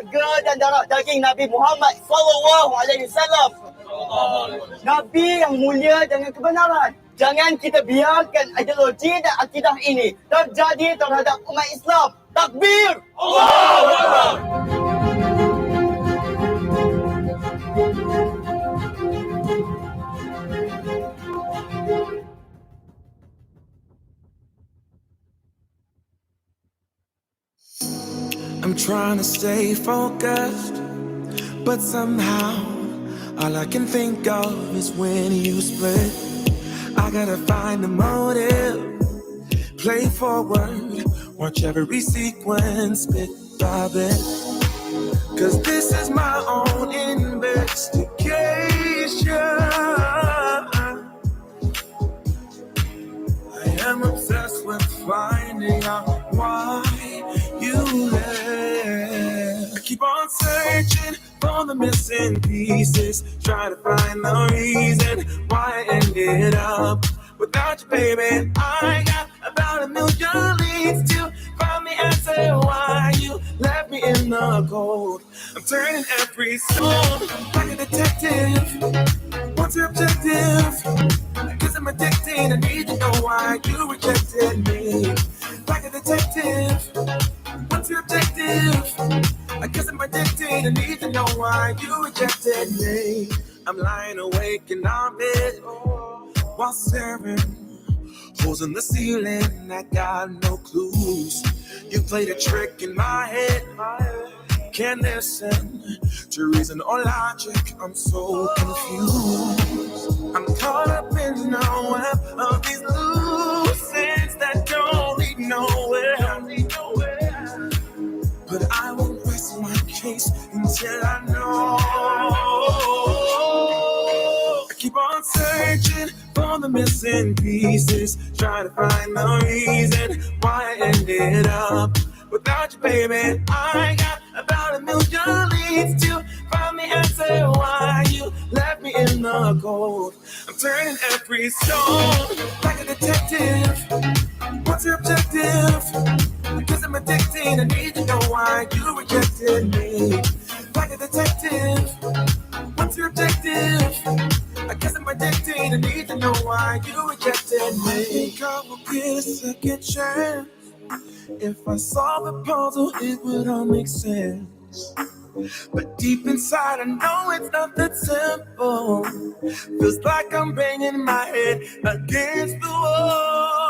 keluarga dan darah daging Nabi Muhammad SAW. Nabi yang mulia dengan kebenaran. Jangan kita biarkan ideologi dan akidah ini terjadi terhadap umat Islam. Takbir! Allahu Akbar! I'm trying to stay focused, but somehow all I can think of is when you split. I gotta find a motive, play forward, watch every sequence bit by bit. Cause this is my own investigation. I am obsessed with finding out why you left. I keep on searching for the missing pieces, try to find the reason why I ended up without you, baby. I got about a million leads to find the answer why you left me in the cold. I'm turning every stone like a detective. What's your objective? Cause I'm addicted, I need to know why you rejected me. Like a detective, what's your objective? I guess I'm addicted, I need to know why you rejected me. I'm lying awake in our bed while staring holes in the ceiling, I got no clues. You played a trick in my head, can't listen to reason or logic, I'm so confused. I'm caught up in the web of these loose ends that don't lead nowhere. But I won't rest my case until I know. I keep on searching for the missing pieces, trying to find the reason why I ended up without you, baby. I got about a million leads to find the answer why you left me in the cold. I'm turning every stone like a detective. What's your objective? Cause I'm addicted, I need to know why you rejected me. Like a detective, what's your objective? I guess I'm addicted, I need to know why you rejected me. I think I will get a second chance. If I solve the puzzle, it would all make sense. But deep inside, I know it's not that simple. Feels like I'm banging my head against the wall.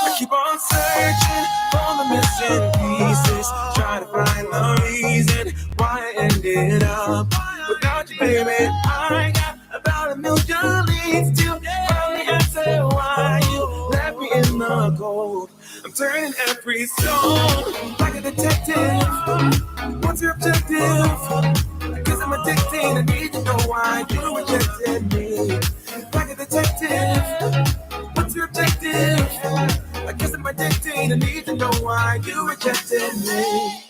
I keep on searching for the missing pieces, trying to find the reason why I ended up without you, baby. I got about a million leads to find the answer why you left me in the cold. I'm turning every stone like a detective. What's your objective? Cause I'm addicted, I need to know why you rejected me. Like a detective, what's your objective? I guess I'm addicted, I need to know why you rejected me.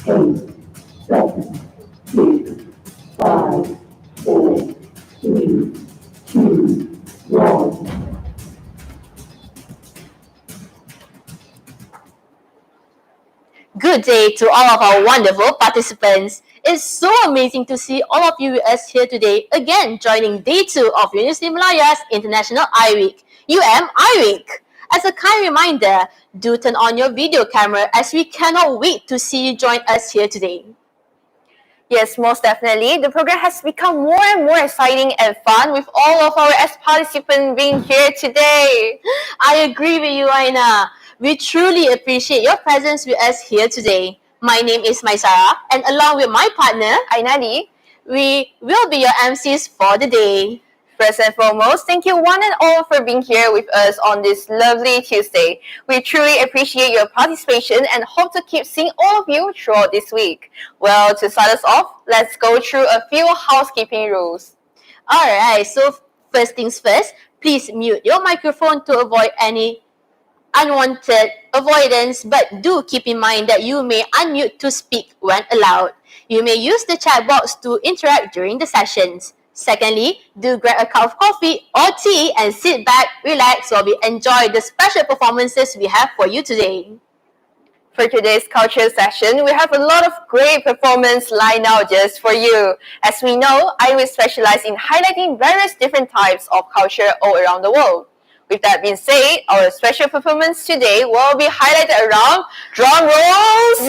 Good day to all of our wonderful participants. It's so amazing to see all of you with us here today, again joining day 2 of University Malaya's International iWEEK, iWEEK. As a kind reminder, do turn on your video camera as we cannot wait to see you join us here today. Yes, most definitely. The program has become more and more exciting and fun with all of our participants being here today. I agree with you, Aina. We truly appreciate your presence with us here today. My name is Maisara, and along with my partner, Ainadi, we will be your MCs for the day. first and foremost, thank you one and all for being here with us on this lovely Tuesday. We truly appreciate your participation and hope to keep seeing all of you throughout this week. Well, to start us off, let's go through a few housekeeping rules. Alright, so first things first, please mute your microphone to avoid any unwanted avoidance, but do keep in mind that you may unmute to speak when allowed. You may use the chat box to interact during the sessions. Secondly, do grab a cup of coffee or tea and sit back, relax while we enjoy the special performances we have for you today. For today's culture session, we have a lot of great performance lined out just for you. As we know, iWEEK specialize in highlighting various different types of culture all around the world. With that being said, our special performance today will be highlighted around drum rolls,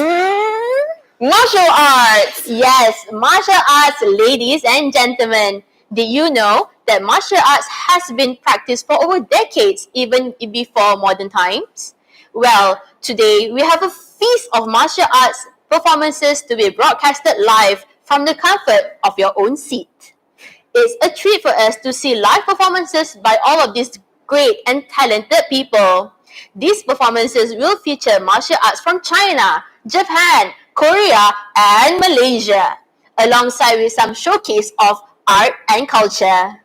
martial arts. Yes, martial arts, ladies and gentlemen. Did you know that martial arts has been practiced for over decades, even before modern times? Well, today we have a feast of martial arts performances to be broadcasted live from the comfort of your own seat. It's a treat for us to see live performances by all of these great and talented people. These performances will feature martial arts from China, Japan, Korea, and Malaysia, alongside with some showcase of art and culture.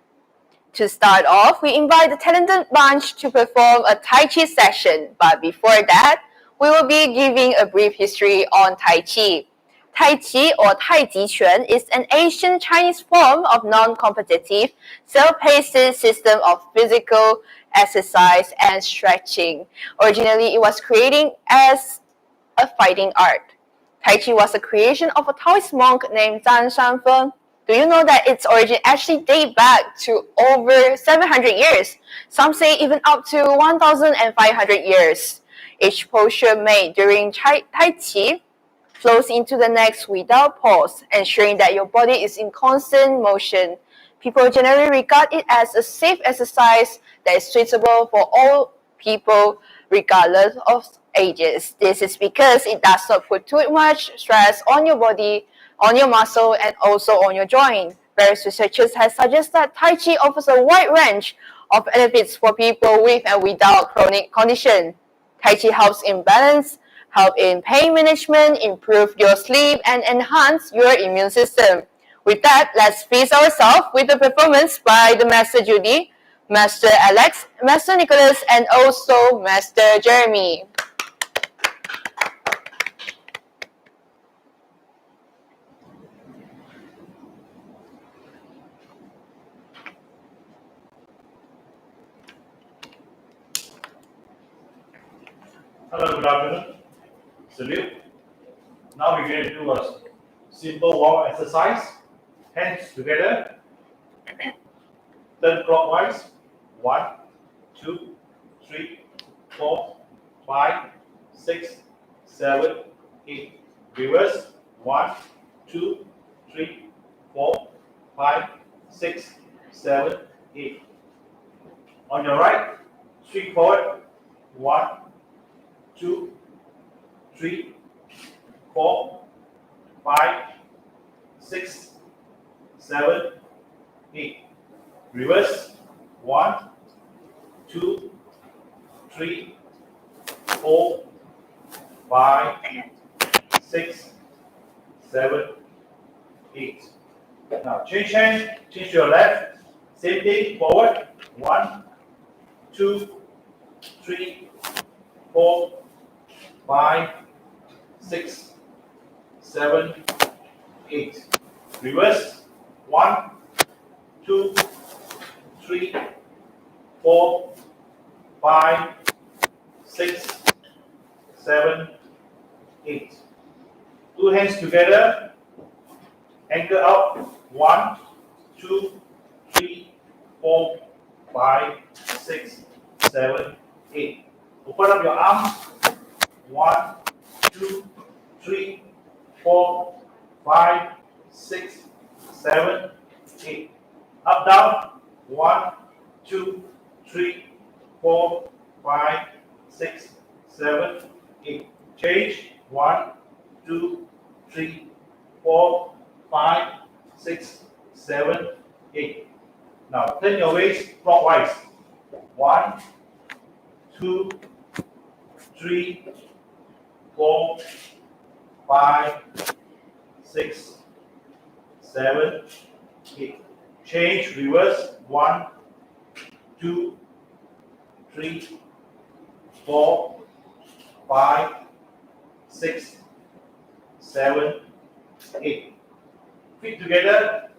To start off, we invite the talented bunch to perform a Tai Chi session. But before that, we will be giving a brief history on Tai Chi. Tai Chi or Tai Chi Quan is an ancient Chinese form of non-competitive, self-paced system of physical exercise and stretching. Originally, it was created as a fighting art. Tai Chi was a creation of a Taoist monk named Zhang Shanfeng. Do you know that its origin actually dates back to over 700 years? Some say even up to 1,500 years. Each posture made during Tai Chi flows into the next without pause, ensuring that your body is in constant motion. People generally regard it as a safe exercise that is suitable for all people, regardless of ages. This is because it does not put too much stress on your body, on your muscle, and also on your joint. Various researchers have suggested that Tai Chi offers a wide range of benefits for people with and without chronic condition. Tai Chi helps in balance, help in pain management, improve your sleep, and enhance your immune system. With that, let's feast ourselves with a performance by the Master Judy, Master Alex, Master Nicholas, and also Master Jeremy. Hello, good afternoon. Salute. Now we're going to do a simple warm exercise. Hands together. Turn clockwise. 1, 2, 3, 4, 5, 6, 7, 8. Reverse. 1, 2, 3, 4, 5, 6, 7, 8. On your right, swing forward. 1, 2, 3, 4, 5, 6, 7, 8. Reverse. 1, 2, 3, 4, 5, 6, 7, 8. Now change hand, change your left. Same thing, forward. 1, 2, 3, 4, 5, 6, 7, 8. Reverse. 1, 2, 3, 4, 5, 6, 7, 8. Two hands together. Ankle out. 1, 2, 3, 4, 5, 6, 7, 8. Open up your arms. 1, 2, 3, 4, 5, 6, 7, 8. Up, down. 1, 2, 3, 4, 5, 6, 7, 8. Change. 1, 2, 3, 4, 5, 6, 7, 8. Now turn your waist clockwise. 1, 2, 3, 4, 5, 6, 7, 8. Change, reverse. 1, 2, 3, 4, 5, 6, 7, 8. Feet together.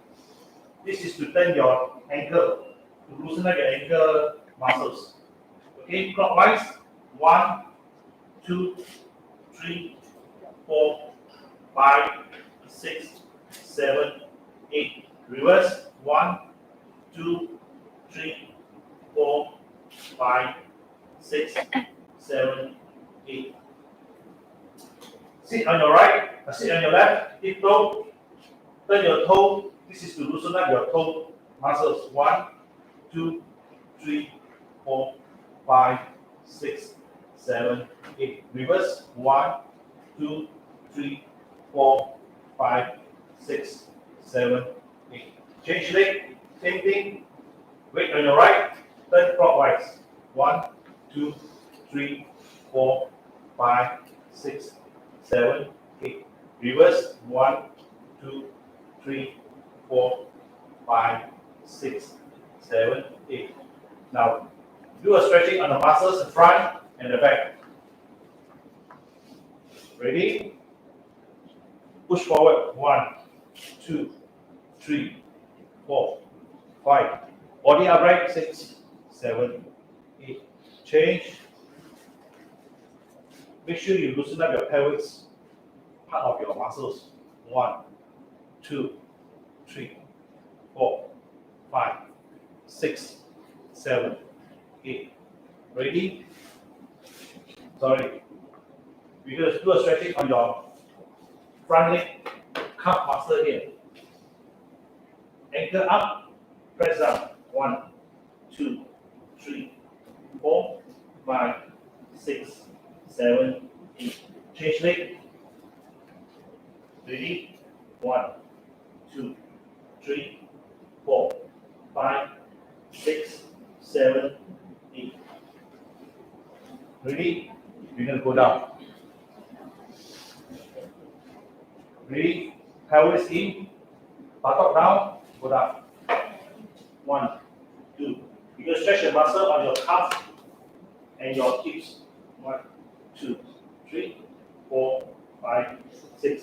This is to turn your ankle, to loosen up your ankle muscles. Okay, clockwise. 1, 2, 3, 4, 5, 6, 7, 8. Reverse. 1, 2, 3, 4, 5, 6, 7, 8. Sit on your right, sit on your left, hip toe. Turn your toe. This is to loosen up your toe muscles. 1, 2, 3, 4, 5, 6, 7, 8. Reverse. 1, 2, 3, 4, 5, 6, 7, 8. Change leg. Same thing. Weight on your right. Turn clockwise. 1, 2, 3, 4, 5, 6, 7, 8. Reverse. 1, 2, 3, 4, 5, 6, 7, 8. Now, do a stretching on the muscles in front and the back. Ready? Push forward. 1, 2, 3, 4, 5. Body upright. 6, 7, 8. Change. Make sure you loosen up your pelvic part of your muscles. 1, 2, 3, 4, 5, 6, 7, 8. Ready? Sorry. We're going to do a stretching on your front leg, calf muscle here. Ankle up, press down. 1, 2, 3, 4, 5, 6, 7, 8. Change leg. Ready? 1, 2, 3, 4, 5, 6, 7, 8. Ready? We're going to go down. Ready? Pelvis in, buttock down, go down. 1, 2. You're going to stretch the muscle on your calf and your hips. 1, 2, 3, 4, 5, 6,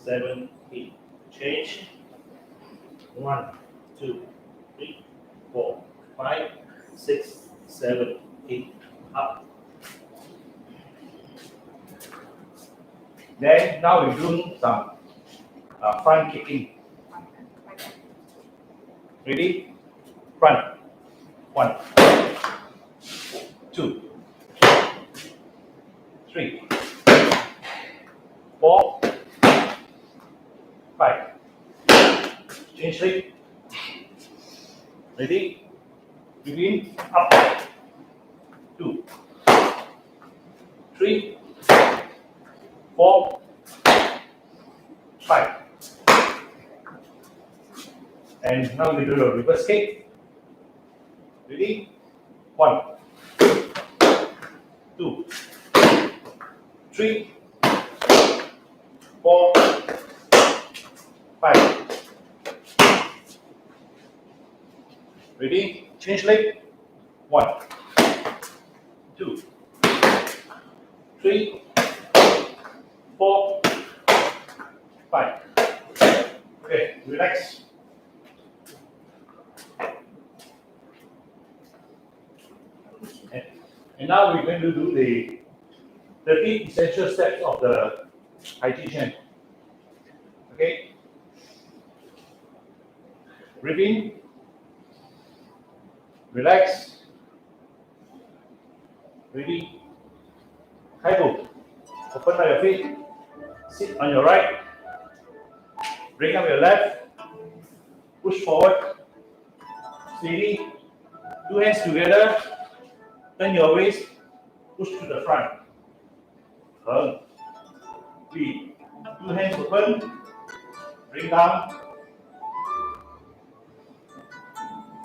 7, 8. Change. 1, 2, 3, 4, 5, 6, 7, 8. Up. Then now we do some front kicking. Ready? Front. 1, 2, 3, 4, 5. Change leg. Ready? Begin. Up. 2, 3, 4, 5. And now we do a reverse kick. Ready? 1, 2, 3, 4, 5. Ready? Change leg. 1, 2, 3, 4, Fine. Okay, relax. And now we're going to do the 13 essential steps of the Tai Chi Chuan. Okay? Breathe in. Relax. Breathe in. Kaibu. Open up your feet. Sit on your right. Bring up your left. Push forward. Steady. Two hands together. Turn your waist. Push to the front. Turn. Three. Two hands open. Bring down.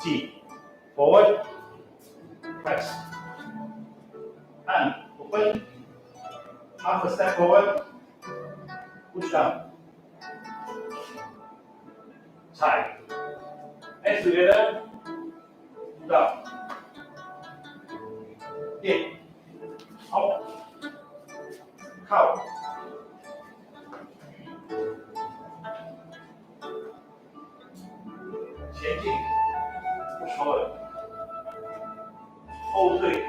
T. Forward. Press. And open. Half a step forward. Push down. Side. Hands together. Down. In. Out. Out. Push forward. 后退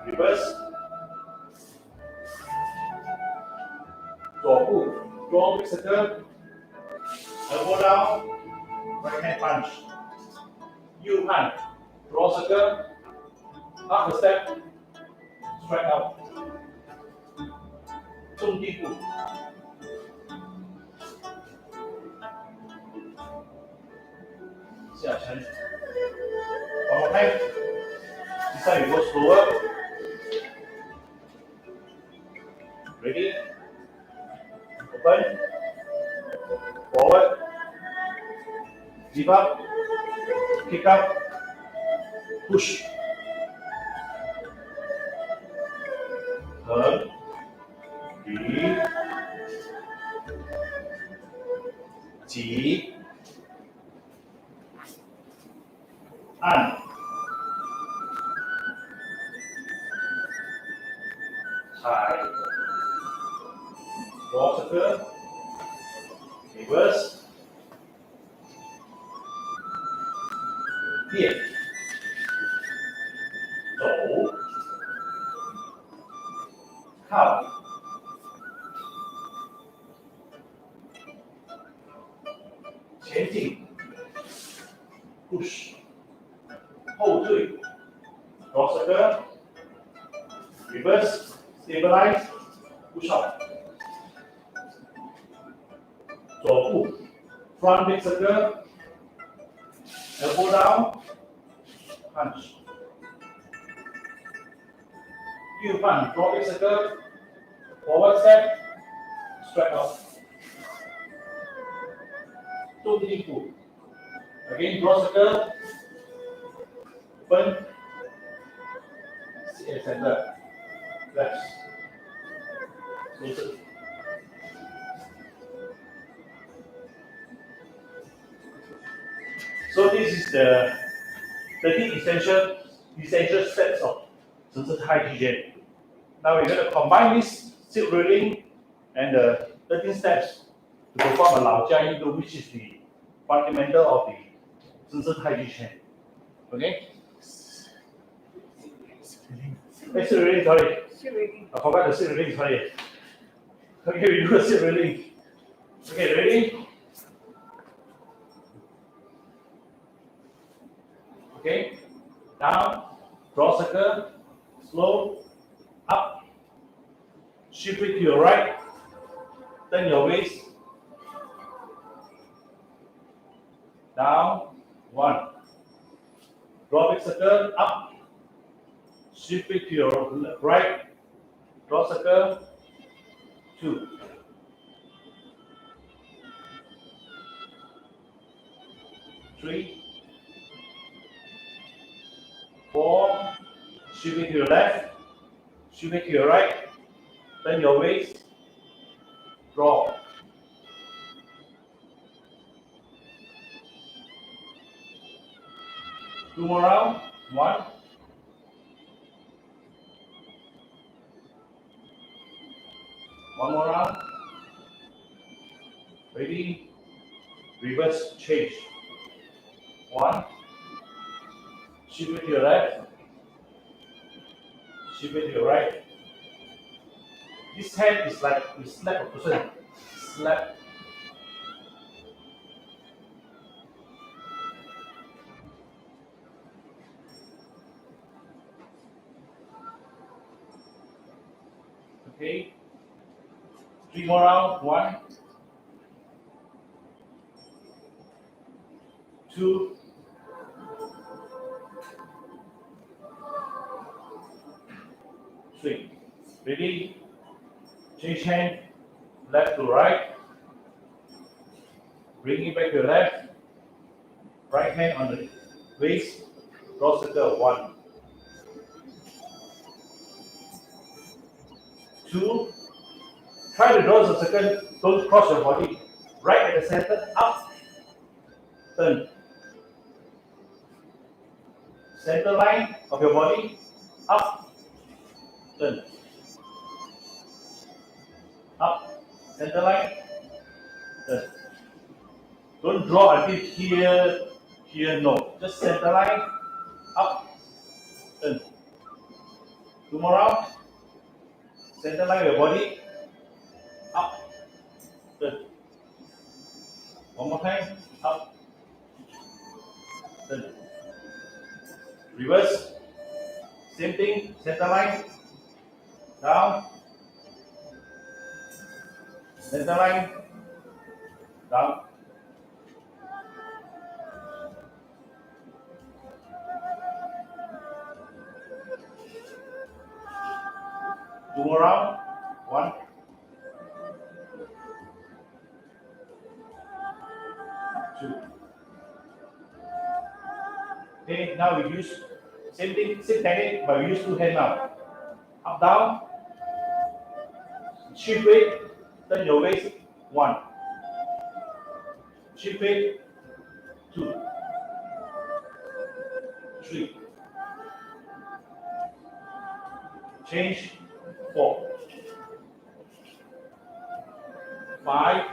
reverse 左步 draw big circle elbow down right hand punch 右hand draw circle half a step strike out 中地步下沉 one more time this time you go slower ready open forward give up kick up push turn 提挤按踩 draw circle reverse 变走靠前进 push 后退 draw circle reverse stabilize push up 左步 front big circle elbow down punch 右半 draw big circle forward step strike out 中地步 again draw circle open sit at center relax closer so this is the 13 essential steps of 神之太极拳 now we're going to combine this sit rolling and the 13 steps to perform a 老家运动 which is the fundamental of the 神之太极拳 okay sit rolling sorry I forgot the sit rolling sorry okay we do the sit rolling okay ready okay down draw circle slow up shift it to your right turn your waist down 1 draw big circle up shift it to your right draw circle 2 3 4 shift it to your left shift it to your right turn your waist draw 2 more round 1 one more round Ready? Reverse change. 1. Shift it to your left. Shift it to your right. This hand is like you slap a person. Slap. Okay. 3 more rounds. 1, 2, 3. Ready? Change hand. Left to right. Bring it back to your left. Right hand on the waist. Draw circle. 1, 2. Try to draw the circle. Don't cross your body. Right at the center. Up. Turn. Center line of your body. Up. Turn. Up. Center line. Turn. Don't draw until here. Here, no. Just center line. Up. Turn. 2 more rounds. Center line of your body. Up. Turn. 1 more time. Up. Turn. Reverse. Same thing. Center line. Down. Center line. Down. Two more round. 1. 2. Okay, now we use same thing, same technique, but we use 2 hands now. Up, down. Shift weight. Turn your waist. 1. Shift weight. 2. 3. Change. 4. 5.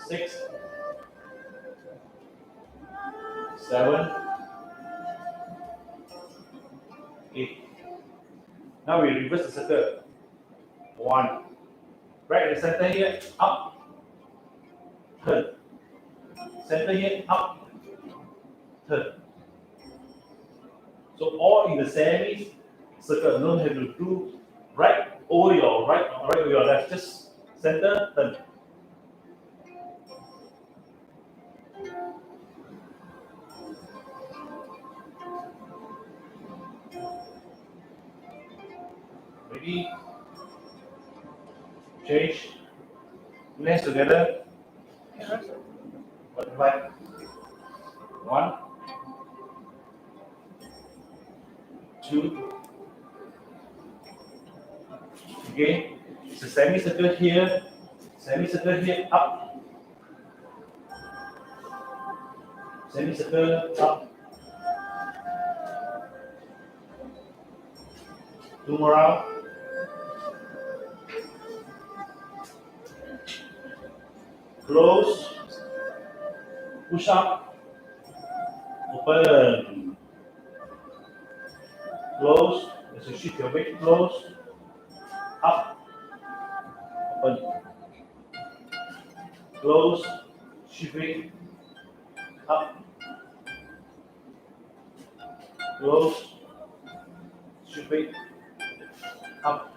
6. 7. 8. Now we reverse the circle. 1. Right at the center here, up. Turn. Center here, up. Turn. So all in the semi circle. Don't have to do right over your right over your left. Just center, turn. Ready? Change. Hands together. Butterfly. 1, 2. Again, it's a semicircle here, up, semicircle up. 2 more round. Close, push up, open, close, as you shift your weight, close, up, open, close, shift weight, up, close, shift weight, up.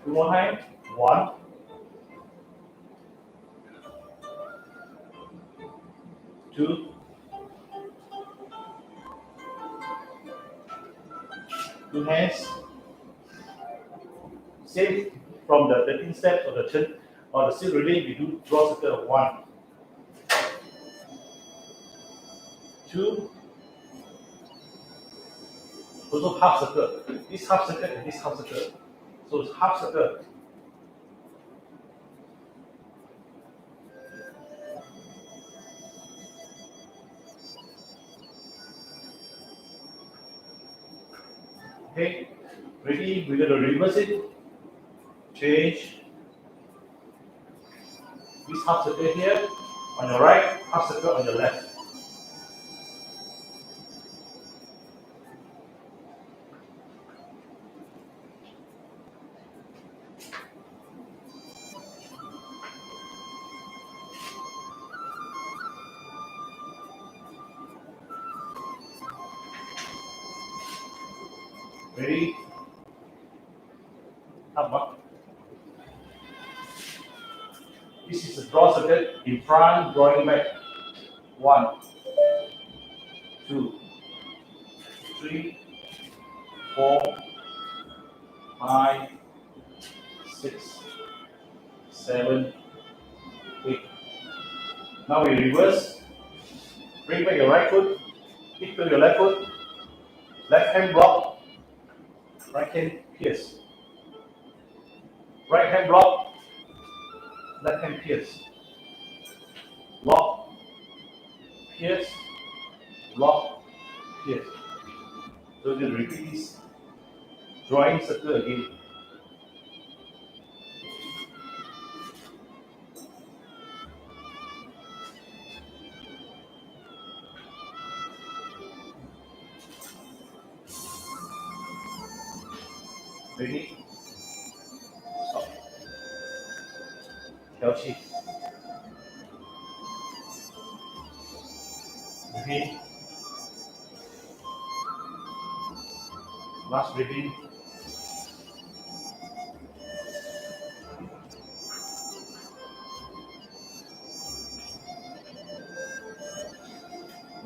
2 more time. 1, 2, 2 hands. Same from the 13 steps of the turn or the sit relay, we do draw circle of 1, 2, also half circle. This half circle and this half circle. So it's half circle. Okay, ready? We're going to reverse it. Change. This half circle here on your right, half circle on your left. Ready? Up. This is a draw circle in front, drawing back. 1, 2, 3, 4, 5, 6, 7, 8. Now we reverse. Bring back your right foot. Kick to your left foot. Left hand block. Right hand pierce. Right hand block. Left hand pierce. Lock. Pierce. Lock. Pierce. So just repeat this drawing circle again. Ready? Stop. 调气。Repeat. Last breathing.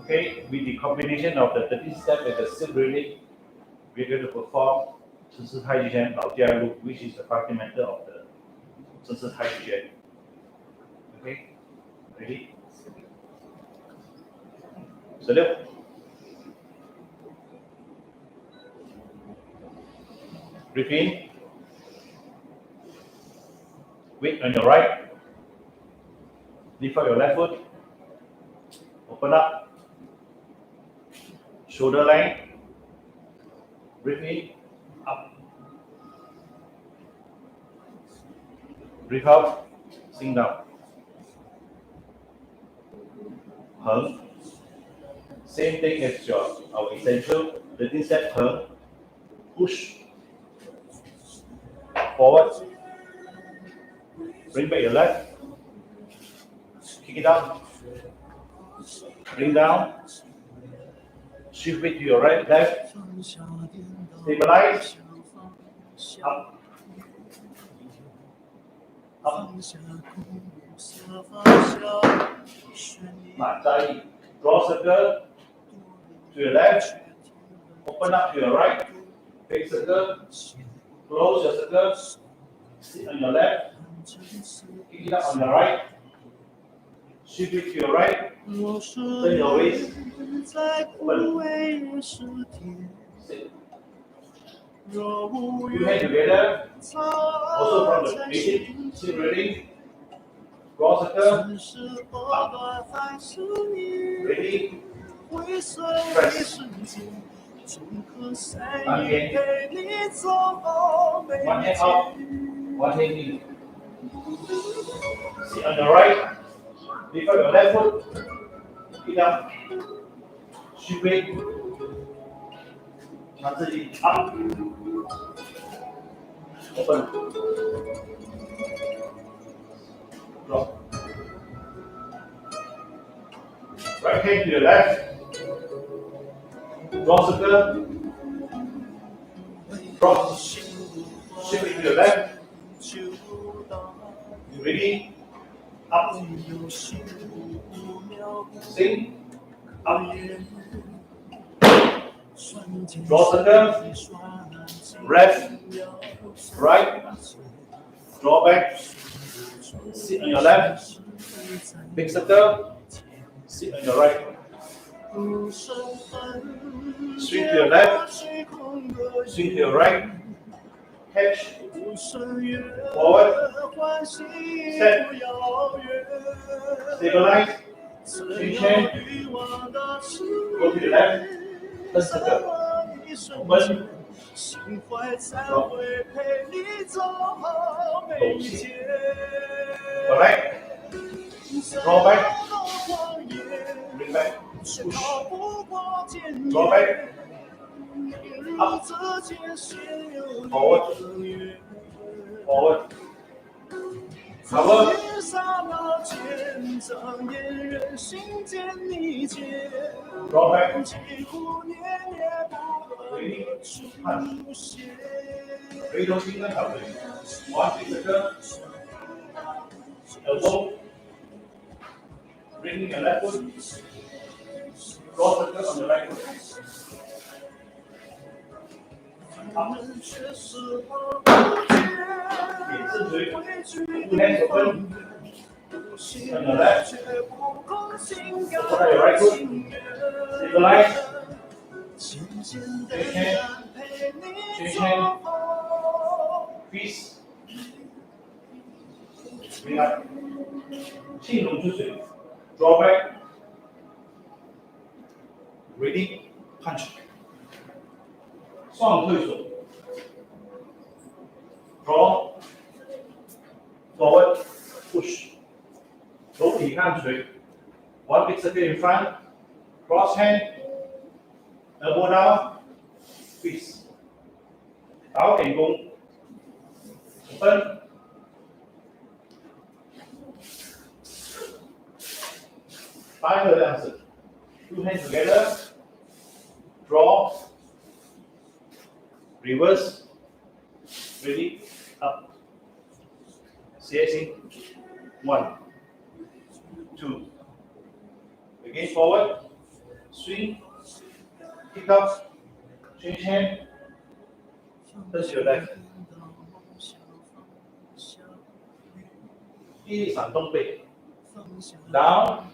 Okay, with the combination of the 13 step and the still breathing, we're going to perform 正式太极拳老架路 which is the fundamental of the 正式太极拳。Okay, ready? 16。Breathe in. Weight on your right. Lift up your left foot. Open up. Shoulder length. Breathe in. Up. Breathe out. Sink down. 横. Same thing as our essential 13 step 横. Push. Forward. Bring back your left. Kick it up. Bring down. Shift weight to your right, left. Stabilize. Up. Up. 那再 draw circle to your left. Open up to your right. Big circle. Close your circle. Sit on your left. Kick it up on your right. Shift it to your right. Turn your waist. Open. Sit. Two hands together. Also from the basic. Sit ready. Draw circle. Up. Ready. Press. Again. One hand up. One hand in. Sit on the right. Lift up your left foot. Kick up. Shift weight. 让自己 up. Open. Drop. Right hand to your left. Draw circle. Drop. Shift it to your left. You ready? Up. Sink. Up. Draw circle. Left. Right. Draw back. Sit on your left. Big circle. Sit on your right. Swing to your left. Swing to your right. Catch. Forward. Step. Stabilize. Swing hand. Go to the left. Turn circle. Open. Drop. Alright. Draw back. Bring back. Push. Draw back. Up. Forward. Forward. Cover. Draw back. Ready. Punch. 回头轻跟小腿，往这个 elbow. Bring your left foot. Draw circle on the right foot. Up. 给自腿 ，two hands open. On your left. Support your right foot. Stabilize. Change hand. Change hand. Peace. Bring up. 气龙出水 ，draw back. Ready, punch. 双推手 ，draw. Forward, push. 手体看锤 ，one big circle in front. Cross hand. Elbow down. Peace. 倒点弓 ，open. Five 这样子 ，two hands together, draw, reverse, ready, up, 斜行 ，one, two, again forward, swing, kick up, change hand, touch your left. 地力闪动背 ，down.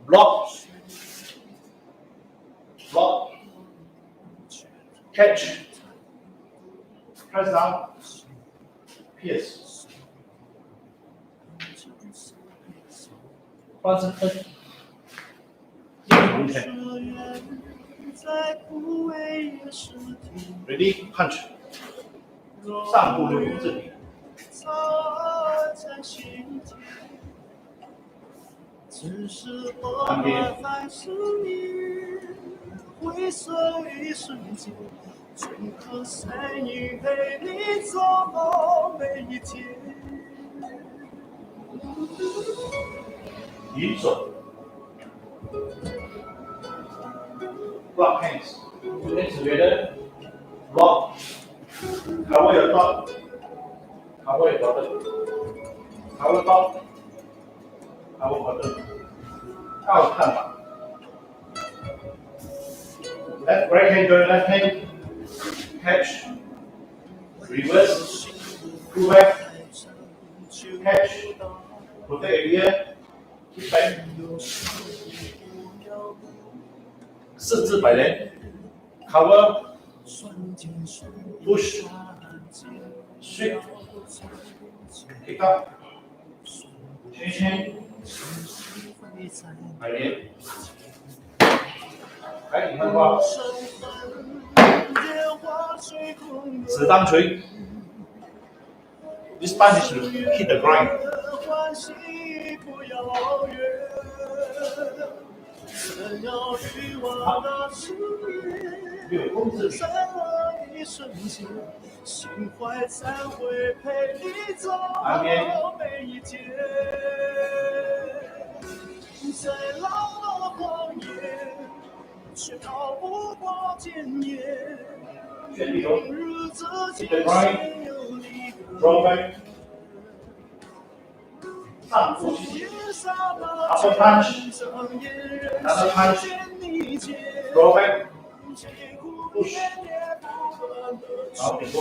Block, block, catch, press down, pierce. 翻身分，硬拳 ，ready punch， 上部溜这里。旁边，移手 ，block hands, two hands together, block, cover your top, cover your bottom, cover top, cover bottom. 靠看法 ，left right hand join left hand, catch, reverse, pull back, catch, protect area, kick back. 四字摆人 ，cover, push, sweep, kick up, change hand. 摆人，还挺漫画。子弹锤 ，this punch should hit the ground. 有控制力。旁边。在老的荒野，却逃不过检验。明日自己先有你的。Draw back. 上步去 ，upper punch，another punch，draw back， push， 好，点弓，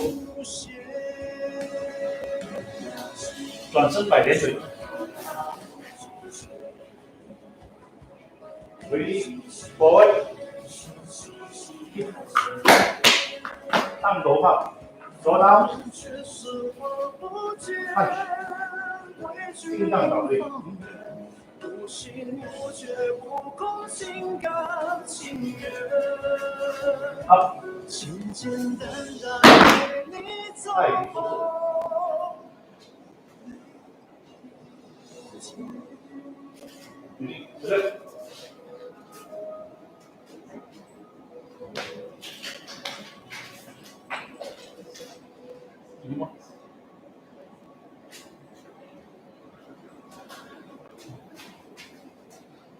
转身摆连腿。Ready, forward,头发 draw down, punch, 心脏倒退 up, 再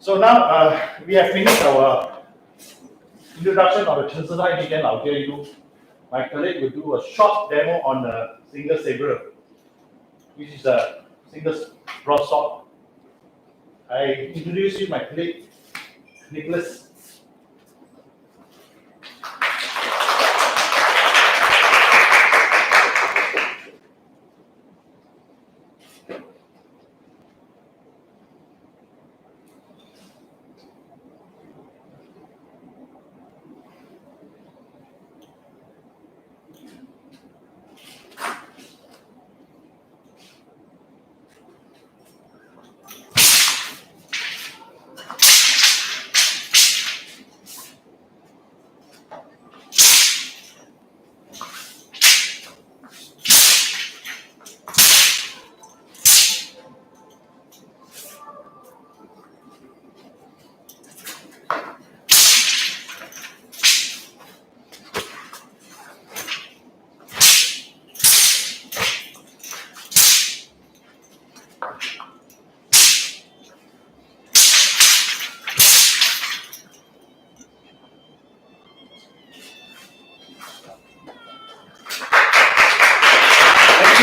So now we have finished our introduction of the 陈氏太极拳老街路. My colleague will do a short demo on the single saber, which is a single broadsword. I introduce you my colleague, Nicholas.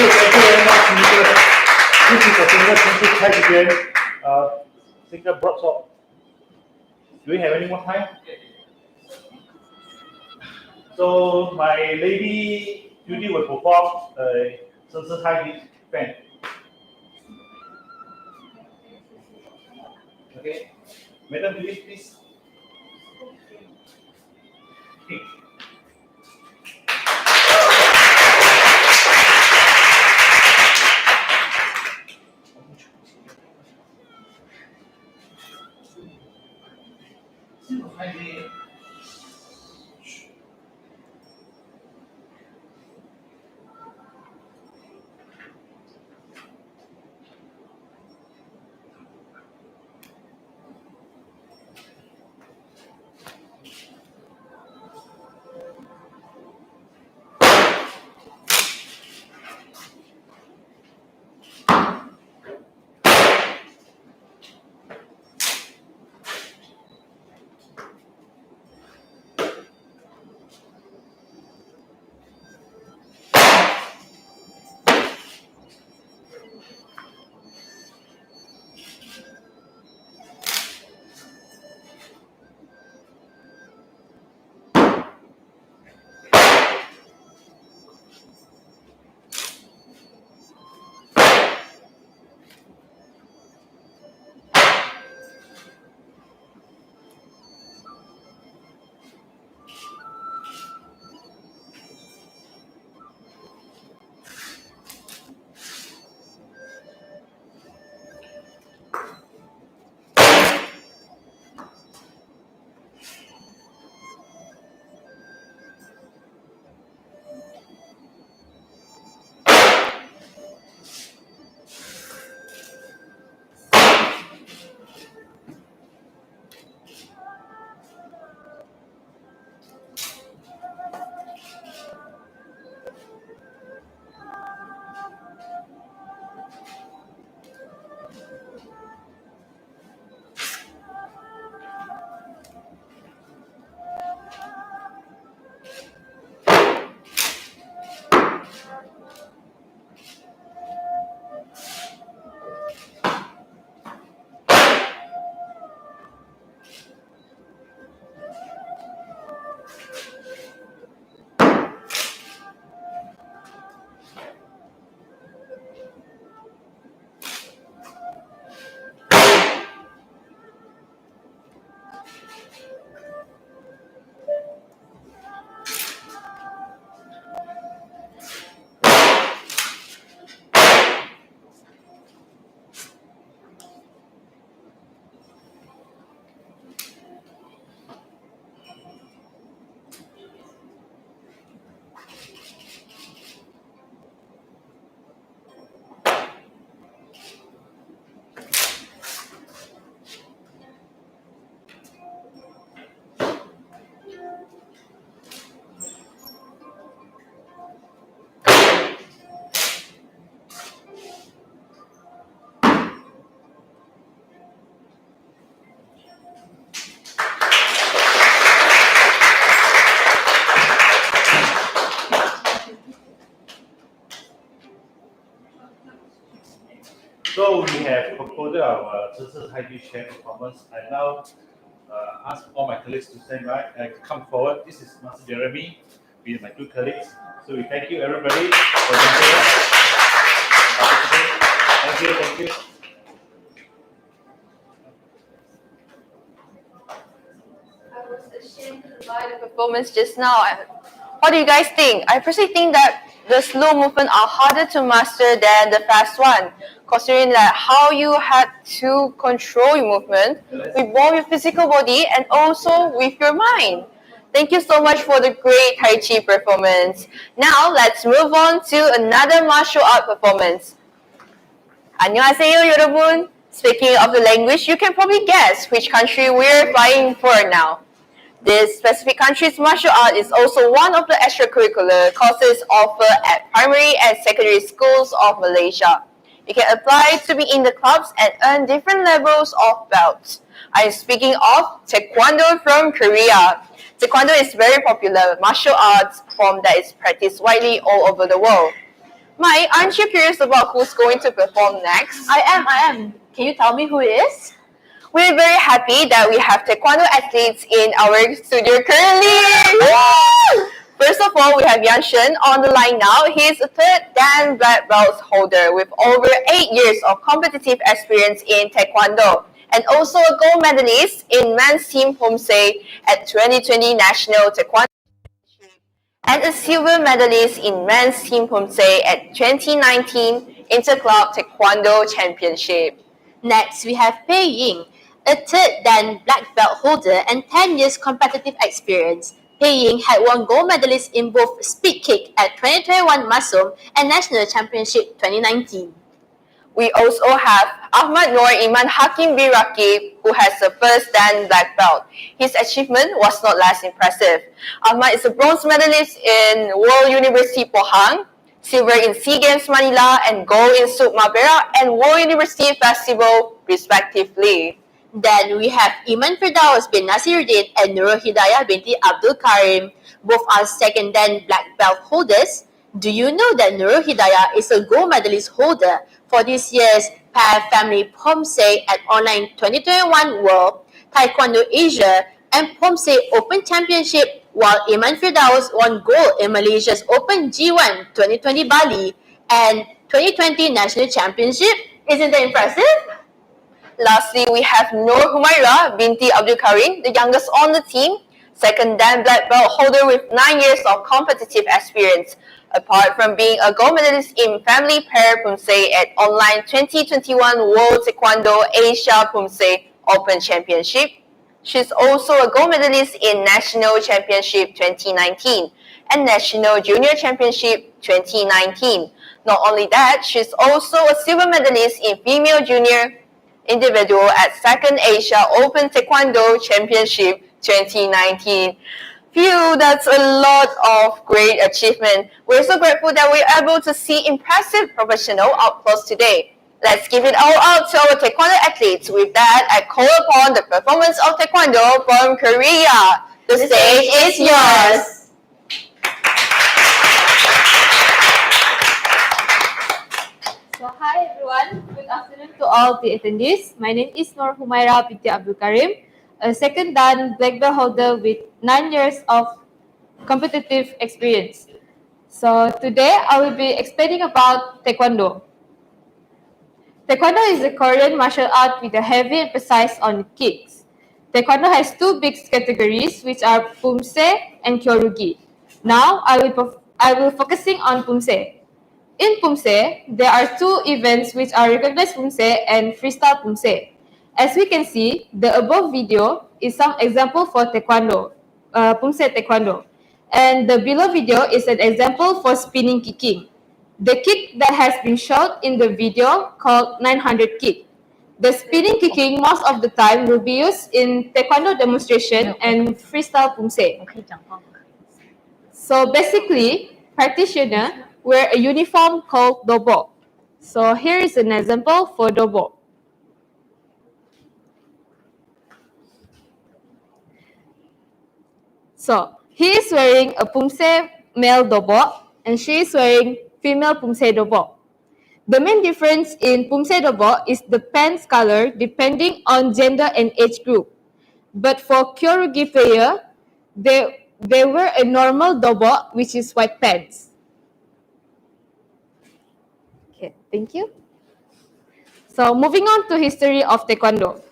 Thank you very much, Nicholas. This is a single Chinese Thai again, single broadsword. Do we have any more time? So my lady Judy will perform a 陈氏太极 fan. Okay, Madam Judy, please. Okay. So we have concluded our Tai Chi Chair performance. I now ask all my colleagues to stand by and come forward. This is Master Jeremy with my two colleagues. So we thank you everybody for joining us. Thank you, thank you. I was ashamed to buy the performance just now. What do you guys think? I personally think that the slow movement are harder to master than the fast one, considering that how you had to control your movement with both your physical body and also with your mind. Thank you so much for the great Tai Chi performance. Now let's move on to another martial art performance. 안녕하세요, 여러분. Speaking of the language, you can probably guess which country we're flying for now. This specific country's martial art is also one of the extracurricular courses offered at primary and secondary schools of Malaysia. You can apply to be in the clubs and earn different levels of belts. I'm speaking of Taekwondo from Korea. Taekwondo is very popular martial arts form that is practiced widely all over the world. Mai, aren't you curious about who's going to perform next? I am. Can you tell me who it is? We're very happy that we have Taekwondo athletes in our studio currently. First of all, we have Yan Shen on the line now. He is a third Dan black belt holder with over 8 years of competitive experience in Taekwondo and also a gold medalist in men's team Pomse at 2020 National Taekwondo Championship and a silver medalist in men's team Pomse at 2019 Interclub Taekwondo Championship. Next, we have Pei Ying, a third Dan black belt holder and 10 years competitive experience. Pei Ying had won gold medalist in both speed kick at 2021 Masum and National Championship 2019. We also have Ahmad Noor Iman Hakim bin Rakib, who has the first Dan black belt. His achievement was not less impressive. Ahmad is a bronze medalist in World University Pohang, silver in SEA Games Manila, and gold in Sukma Perak and World University Festival, respectively. Then we have Iman Firdaus bin Nasiruddin and Nurul Hidayah binti Abdul Karim. Both are second Dan black belt holders. Do you know that Nurul Hidayah is a gold medalist holder for this year's Pair Family Pomse at Online 2021 World, Taekwondo Asia, and Pomse Open Championship, while Iman Firdaus won gold in Malaysia's Open G1 2020 Bali and 2020 National Championship? Isn't that impressive? Lastly, we have Noor Humaira binti Abdul Karim, the youngest on the team, second Dan black belt holder with 9 years of competitive experience. Apart from being a gold medalist in Family Pair Pomse at Online 2021 World Taekwondo Asia Pomse Open Championship, she's also a gold medalist in National Championship 2019 and National Junior Championship 2019. Not only that, she's also a silver medalist in Female Junior Individual at Second Asia Open Taekwondo Championship 2019. Phew, that's a lot of great achievement. We're so grateful that we're able to see impressive professional up close today. Let's give it all out to our Taekwondo athletes. With that, I call upon the performance of Taekwondo from Korea. The stage is yours. So hi everyone, good afternoon to all the attendees. My name is Noor Humaira binti Abdul Karim, a second Dan black belt holder with 9 years of competitive experience. So today I will be explaining about Taekwondo. Taekwondo is a Korean martial art with a heavy emphasis on kicks. Taekwondo has two big categories which are Pumse and Kyorugi. Now I will focusing on Pumse. In Pumse, there are two events which are recognized Pumse and freestyle Pumse. As we can see, the above video is some example for Taekwondo, Pumse Taekwondo. And the below video is an example for spinning kicking. The kick that has been shown in the video called 900 kick. The spinning kicking most of the time will be used in Taekwondo demonstration and freestyle Pumse. So basically, practitioner wear a uniform called dobo. So here is an example for dobo. So he is wearing a Pumse male dobo and she is wearing female Pumse dobo. The main difference in Pumse Dobok is the pants color depending on gender and age group. But for Kyorugi player, they wear a normal dobok, which is white pants. Okay, thank you. So moving on to history of Taekwondo.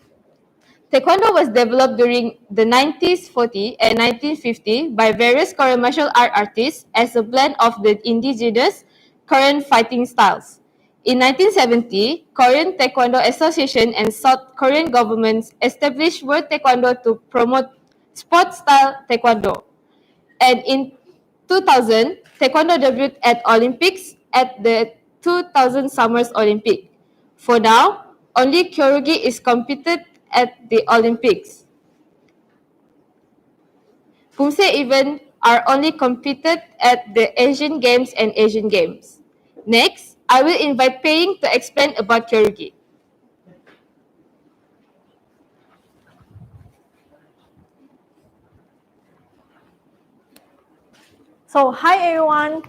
Taekwondo was developed during the 1940 and 1950 by various Korean martial art artists as a blend of the indigenous Korean fighting styles. In 1970, Korean Taekwondo Association and South Korean governments established World Taekwondo to promote sport-style Taekwondo. And in 2000, Taekwondo debuted at Olympics at the 2000 Summers Olympic. For now, only Kyorugi is competed at the Olympics. Pumse events are only competed at the Asian Games and Asian Games. Next, I will invite Paying to explain about Kyorugi. So hi everyone.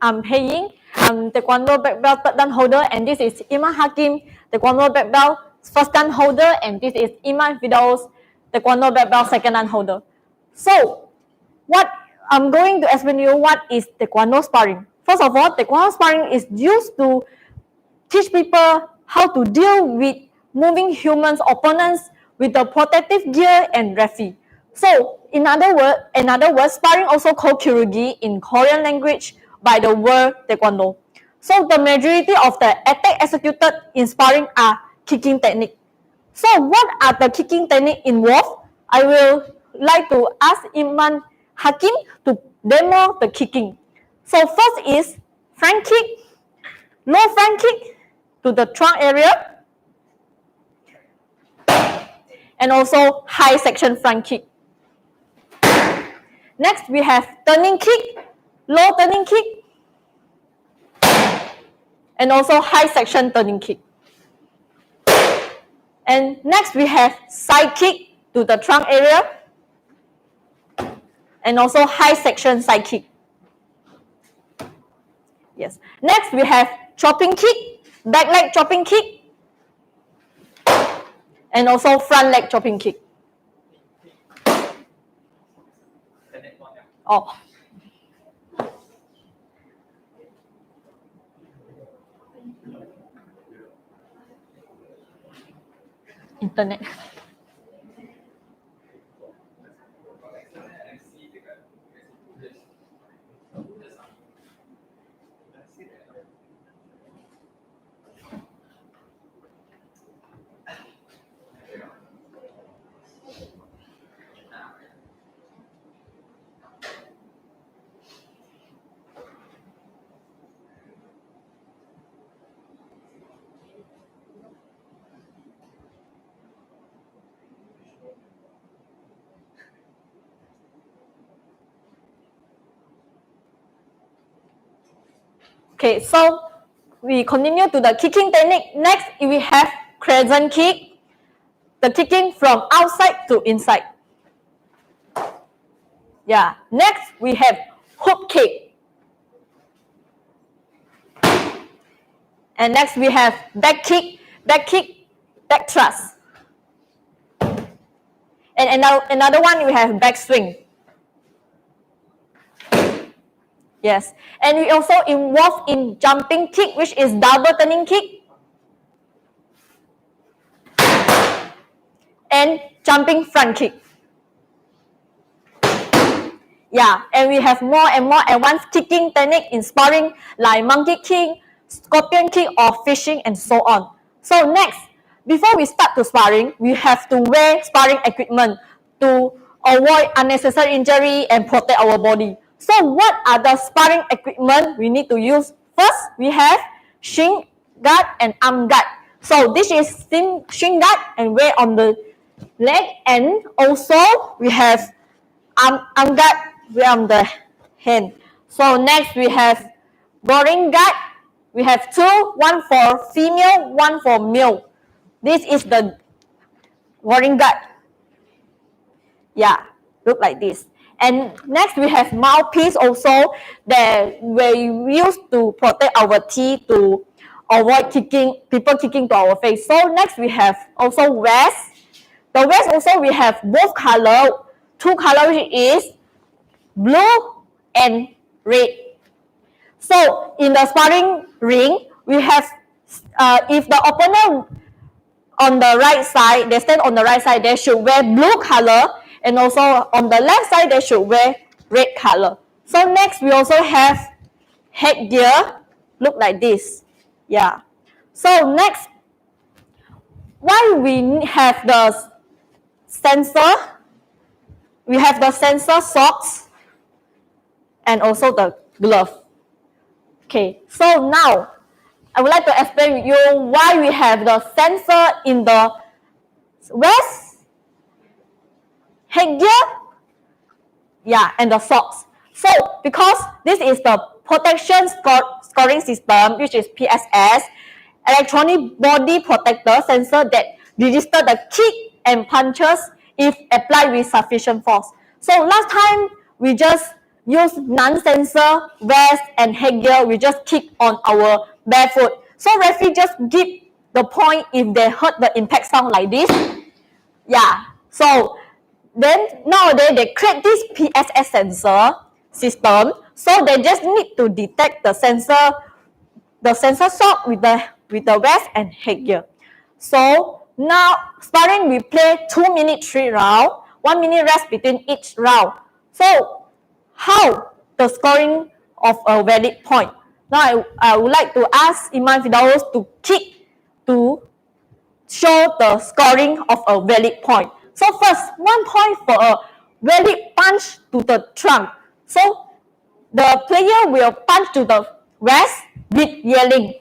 I'm Pei I'm Taekwondo black belt third dan holder, and this is Iman Hakim, Taekwondo black belt first dan holder, and this is Iman Fidaus, Taekwondo black belt second dan holder. So, what I'm going to explain to you what is Taekwondo sparring. First of all, Taekwondo sparring is used to teach people how to deal with moving humans opponents with the protective gear and referee. So, in other words, sparring also called kyorugi in Korean language by the word taekwondo. So, the majority of the attack executed in sparring are kicking technique. So, what are the kicking technique involved? I will like to ask Iman Hakim to demo the kicking. So, first is front kick, low front kick to the trunk area, and also high section front kick. Next, we have turning kick, low turning kick, and also high section turning kick. And next, we have side kick to the trunk area, and also high section side kick. Yes. Next, we have chopping kick, back leg chopping kick, and also front leg chopping kick. Oh. Internet. Okay, so we continue to the kicking technique. Next, we have crescent kick, the kicking from outside to inside. Yeah. Next, we have hook kick. And next, we have back kick, back thrust. And another one, we have back swing. Yes. And we also involve in jumping kick, which is double turning kick. And jumping front kick. Yeah, and we have more and more advanced kicking technique in sparring like monkey kick, scorpion kick, or fishing, and so on. So next, before we start to sparring, we have to wear sparring equipment to avoid unnecessary injury and protect our body. So what are the sparring equipment we need to use? First, we have shin guard and arm guard. So this is shin guard and wear on the leg, and also we have arm guard wear on the hand. So next we have boring guard. We have two, one for female, one for male. This is the boring guard. Yeah, look like this. And next we have mouthpiece also that we use to protect our teeth to avoid people kicking to our face. So next we have also vest. The vest also we have both color, two color which is blue and red. So in the sparring ring, we have if the opponent on the right side, they stand on the right side, they should wear blue color, and also on the left side, they should wear red color. So next, we also have headgear, look like this. Yeah. So next, why we have the sensor? We have the sensor socks and also the glove. Okay, so now I would like to explain to you why we have the sensor in the vest, headgear, yeah, and the socks. So because this is the protection scoring system, which is PSS, electronic body protector sensor that register the kick and punches if applied with sufficient force. So last time we just use non-sensor vest and headgear, we just kick on our barefoot. So referee just give the point if they heard the impact sound like this. Yeah. So then nowadays they create this PSS sensor system. So they just need to detect the sensor shock with the vest and headgear. So now sparring we play 2 minute 3 round, 1 minute rest between each round. So how the scoring of a valid point? Now I would like to ask Iman Fidaus to kick to show the scoring of a valid point. So first, 1 point for a valid punch to the trunk. So the player will punch to the vest with yelling.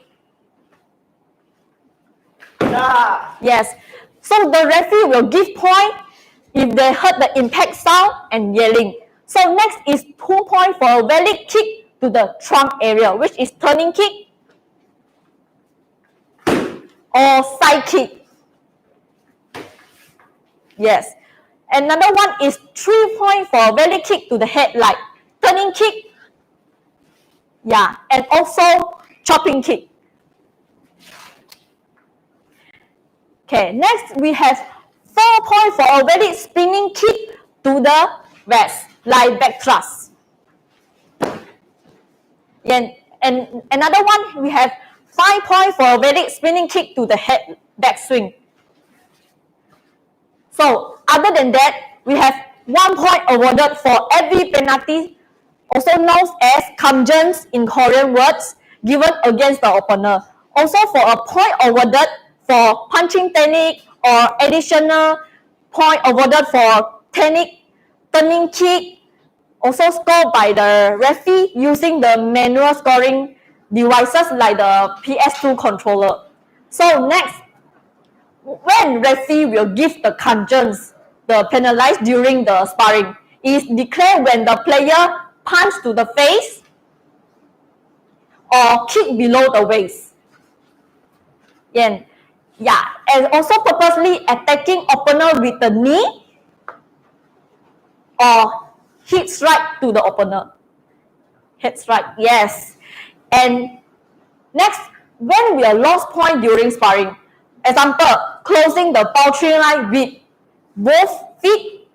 Yeah. Yes. So the referee will give point if they heard the impact sound and yelling. So next is 2 points for a valid kick to the trunk area, which is turning kick or side kick. Yes. Another one is 3 points for a valid kick to the head, like turning kick. Yeah, and also chopping kick. Okay, next we have 4 points for a valid spinning kick to the vest, like back thrust. And another one, we have 5 points for a valid spinning kick to the head back swing. So other than that, we have 1 point awarded for every penalty, also known as kamjans in Korean words, given against the opponent. Also for a point awarded for punching technique or additional point awarded for technique, turning kick, also scored by the referee using the manual scoring devices like the PS2 controller. So next, when referee will give the kamjans, the penalized during the sparring, is declared when the player punch to the face or kick below the waist. And also purposely attacking opponent with the knee or hit strike to the opponent. Head strike, yes. And next, when we are lost point during sparring, example, closing the boundary line with both feet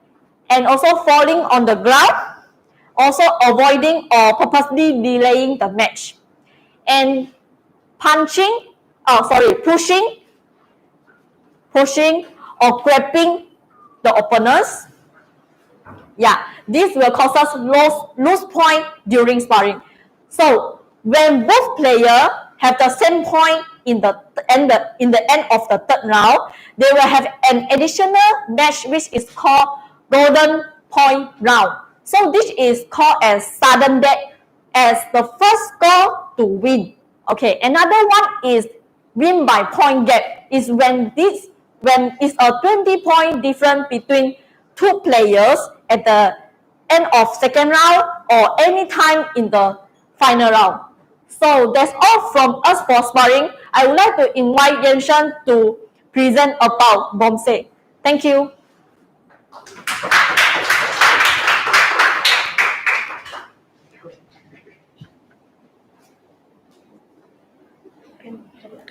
and also falling on the ground, also avoiding or purposely delaying the match. And pushing or grabbing the opponents. Yeah, this will cause us lose point during sparring. So when both players have the same point in the end of the third round, they will have an additional match which is called golden point round. So this is called as sudden death, as the first score to win. Okay, another one is win by point gap. Is when it's a 20 point difference between two players at the end of second round or any time in the final round. So that's all from us for sparring. I would like to invite Yenshan to present about Bomse. Thank you.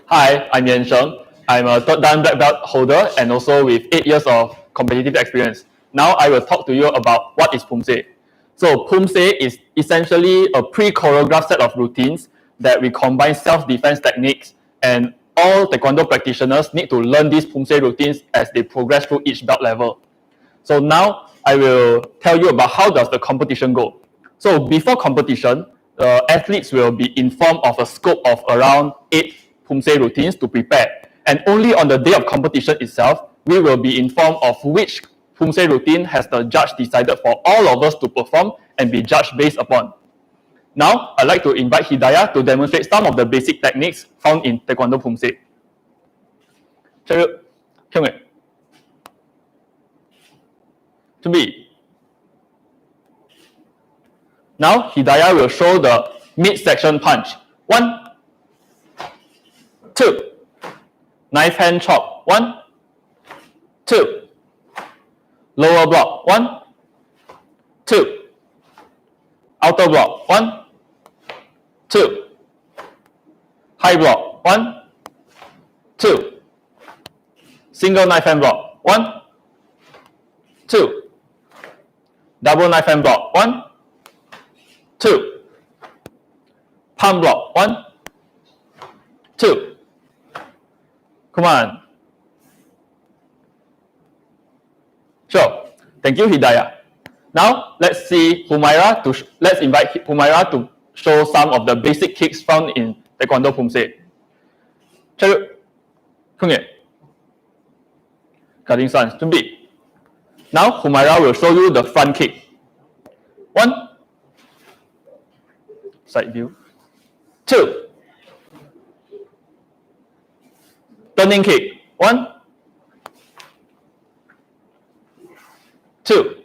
Hi, I'm Yan Sheng. I'm a third dan black belt holder and also with 8 years of competitive experience. Now I will talk to you about what is Pumse. So Pumse is essentially a pre-choreographed set of routines that we combine self-defense techniques, and all Taekwondo practitioners need to learn these Pumse routines as they progress through each belt level. So now I will tell you about how does the competition go. So before competition, athletes will be informed of a scope of around 8 Pumse routines to prepare. And only on the day of competition itself, we will be informed of which Pumse routine has the judge decided for all of us to perform and be judged based upon. Now, I'd like to invite Hidayah to demonstrate some of the basic techniques found in Taekwondo Pumse. Now, Hidayah will show the midsection punch. 1, 2. Knife hand chop. 1, 2. Lower block. 1, 2. Outer block. 1, 2. High block. 1, 2. Single knife hand block. 1, 2. Double knife hand block. 1, 2. Palm block. 1, 2. Come on. Sure. Thank you, Hidayah. Now let's invite Humaira to show some of the basic kicks found in Taekwondo Pumse. Cutting stance. Now Humaira will show you the front kick. 1. Side view. 2. Turning kick. 1, 2.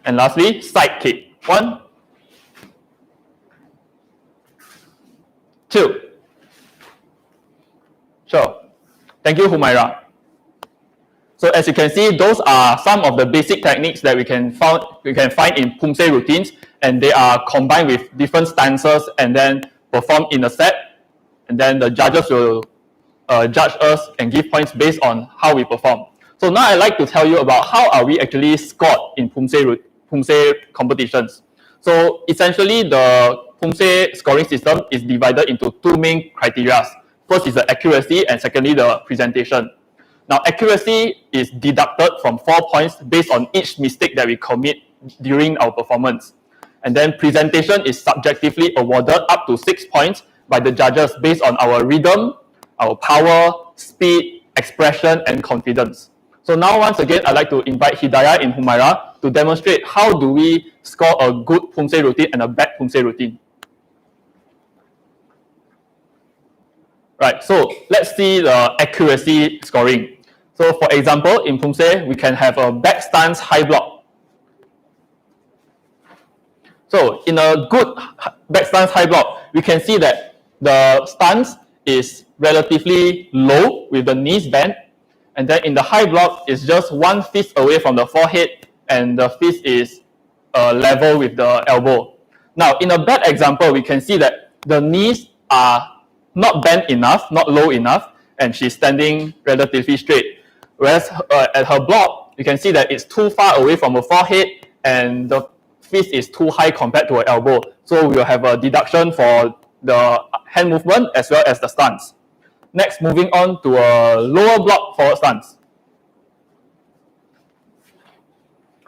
And lastly, side kick. 1, 2. Sure. Thank you, Humaira. So as you can see, those are some of the basic techniques that we can find in Pumse routines, and they are combined with different stances and then performed in a set. And then the judges will judge us and give points based on how we perform. So now I'd like to tell you about how are we actually scored in Pumse competitions. So essentially, the Pumse scoring system is divided into 2 main criteria. First is the accuracy, and secondly, the presentation. Now, accuracy is deducted from 4 points based on each mistake that we commit during our performance. And then presentation is subjectively awarded up to 6 points by the judges based on our rhythm, our power, speed, expression, and confidence. So now, once again, I'd like to invite Hidayah and Humaira to demonstrate how do we score a good Pumse routine and a bad Pumse routine. Right, so let's see the accuracy scoring. So for example, in Pumse, we can have a back stance high block. So in a good back stance high block, we can see that the stance is relatively low with the knees bent. And then in the high block, it's just 1 fist away from the forehead, and the fist is level with the elbow. Now, in a bad example, we can see that the knees are not bent enough, not low enough, and she's standing relatively straight. Whereas at her block, you can see that it's too far away from her forehead, and the fist is too high compared to her elbow. So we'll have a deduction for the hand movement as well as the stance. Next, moving on to a lower block forward stance.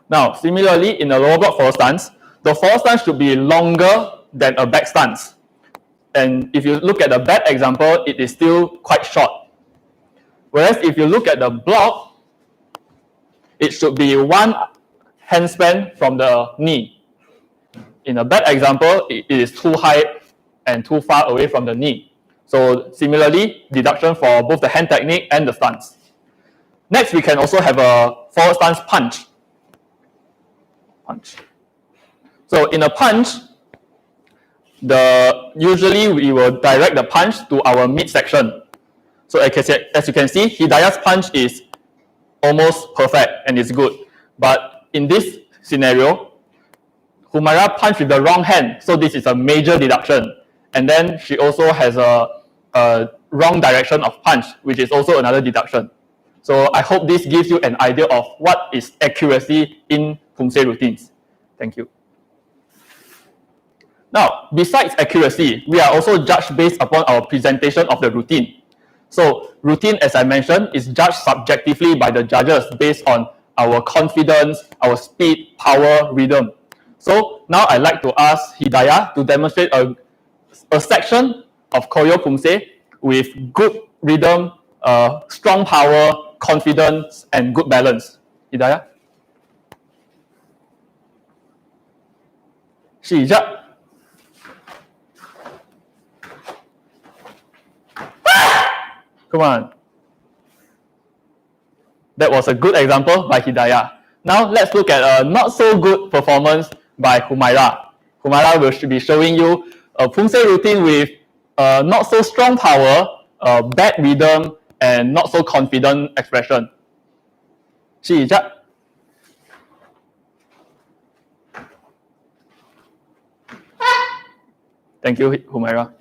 Now, similarly, in a lower block forward stance, the forward stance should be longer than a back stance. And if you look at the bad example, it is still quite short. Whereas if you look at the block, it should be 1 handspan from the knee. In a bad example, it is too high and too far away from the knee. So similarly, deduction for both the hand technique and the stance. Next, we can also have a forward stance punch. So in a punch, usually we will direct the punch to our midsection. So as you can see, Hidayah's punch is almost perfect and it's good. But in this scenario, Humaira punched with the wrong hand, so this is a major deduction. And then she also has a wrong direction of punch, which is also another deduction. So I hope this gives you an idea of what is accuracy in Pumse routines. Thank you. Now, besides accuracy, we are also judged based upon our presentation of the routine. So, routine, as I mentioned, is judged subjectively by the judges based on our confidence, our speed, power, rhythm. So, now I'd like to ask Hidayah to demonstrate a section of choreo Pumse with good rhythm, strong power, confidence, and good balance. Hidayah? 시작! Come on. That was a good example by Hidayah. Now let's look at a not so good performance by Humaira. Humaira will be showing you a Pumse routine with not so strong power, bad rhythm, and not so confident expression. 시작. Thank you, Humaira.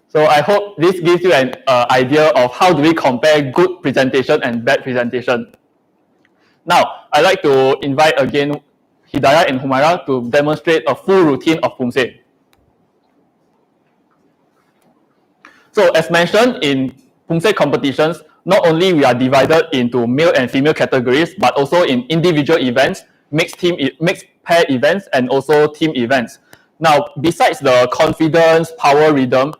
So I hope this gives you an idea of how do we compare good presentation and bad presentation. Now, I'd like to invite again Hidayah and Humaira to demonstrate a full routine of Pumse. So as mentioned in Pumse competitions, not only we are divided into male and female categories, but also in individual events, mixed pair events, and also team events. Now, besides the confidence, power, rhythm,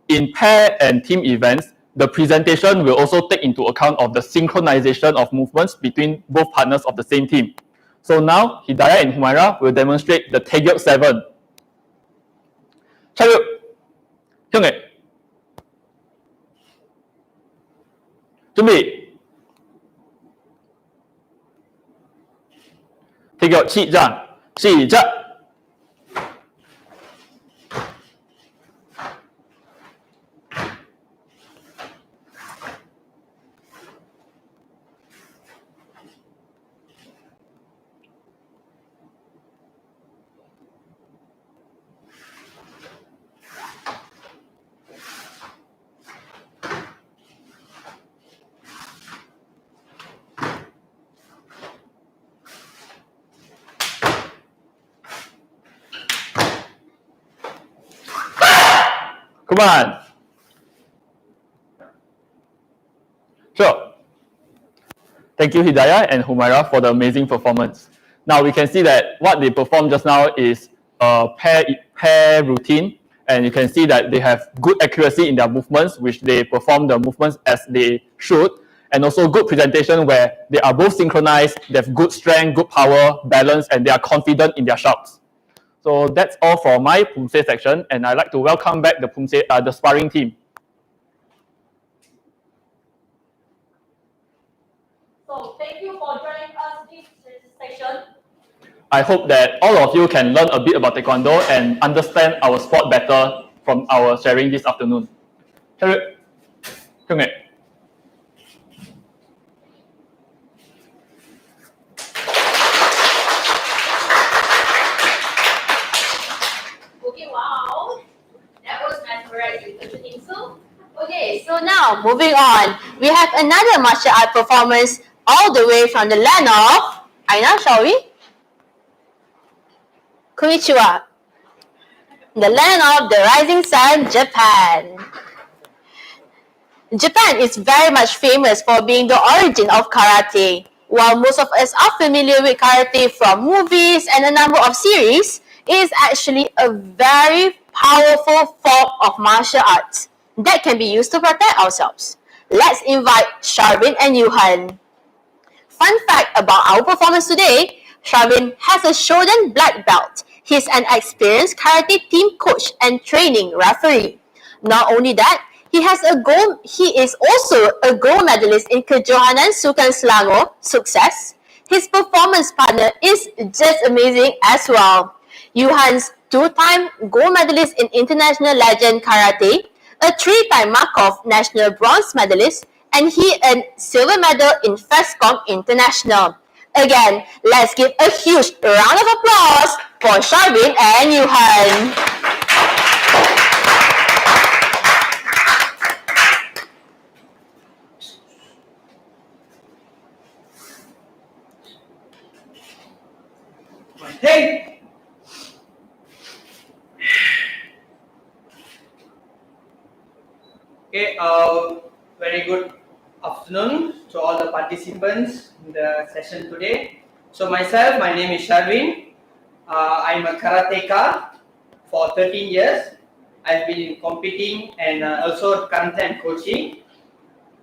in pair and team events, the presentation will also take into account of the synchronization of movements between both partners of the same team. So now, Hidayah and Humaira will demonstrate the Taegyuk 7. 차렷! 형애! 준비! 태격 시작! 시작! Come on. Sure. Thank you, Hidayah and Humaira, for the amazing performance. Now we can see that what they performed just now is a pair routine, and you can see that they have good accuracy in their movements, which they perform the movements as they should, and also good presentation where they are both synchronized, they have good strength, good power, balance, and they are confident in their shouts. So that's all for my Pumse section, and I'd like to welcome back the sparring team. So thank you for joining us this session. I hope that all of you can learn a bit about Taekwondo and understand our sport better from our sharing this afternoon. 차렷! 형애! Okay, so now moving on, we have another martial art performance all the way from the land of Aina, shall we? Konnichiwa. The land of the rising sun, Japan. Japan is very much famous for being the origin of karate. While most of us are familiar with karate from movies and a number of series, it is actually a very powerful form of martial arts that can be used to protect ourselves. Let's invite Sharvin and Yuhan. Fun fact about our performance today, Sharvin has a Shodan black belt. He's an experienced karate team coach and training referee. Not only that, he is also a gold medalist in Kejohanan Sukan Selangor, Success. His performance partner is just amazing as well. Yuhan's two-time gold medalist in International Legend Karate, a three-time Markov National Bronze medalist, and he earned silver medal in FESCOM International. Again, let's give a huge round of applause for Sharvin and Yuhan. Okay, very good afternoon to all the participants in the session today. So myself, my name is Sharvin. I'm a karateka for 13 years. I've been competing and also currently I'm coaching.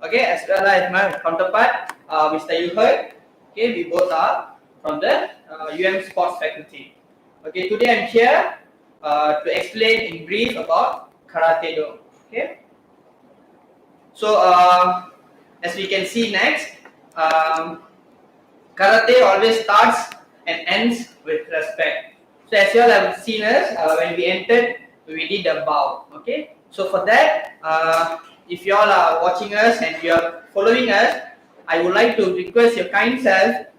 Okay, as well as my counterpart, Mr. Yuhud. Okay, we both are from the UM Sports faculty. Okay, today I'm here to explain in brief about Karate Do. Okay. So, as we can see next, karate always starts and ends with respect. So, as you all have seen us, when we entered, we did a bow. Okay. So, for that, if you all are watching us and you are following us, I would like to request your kind self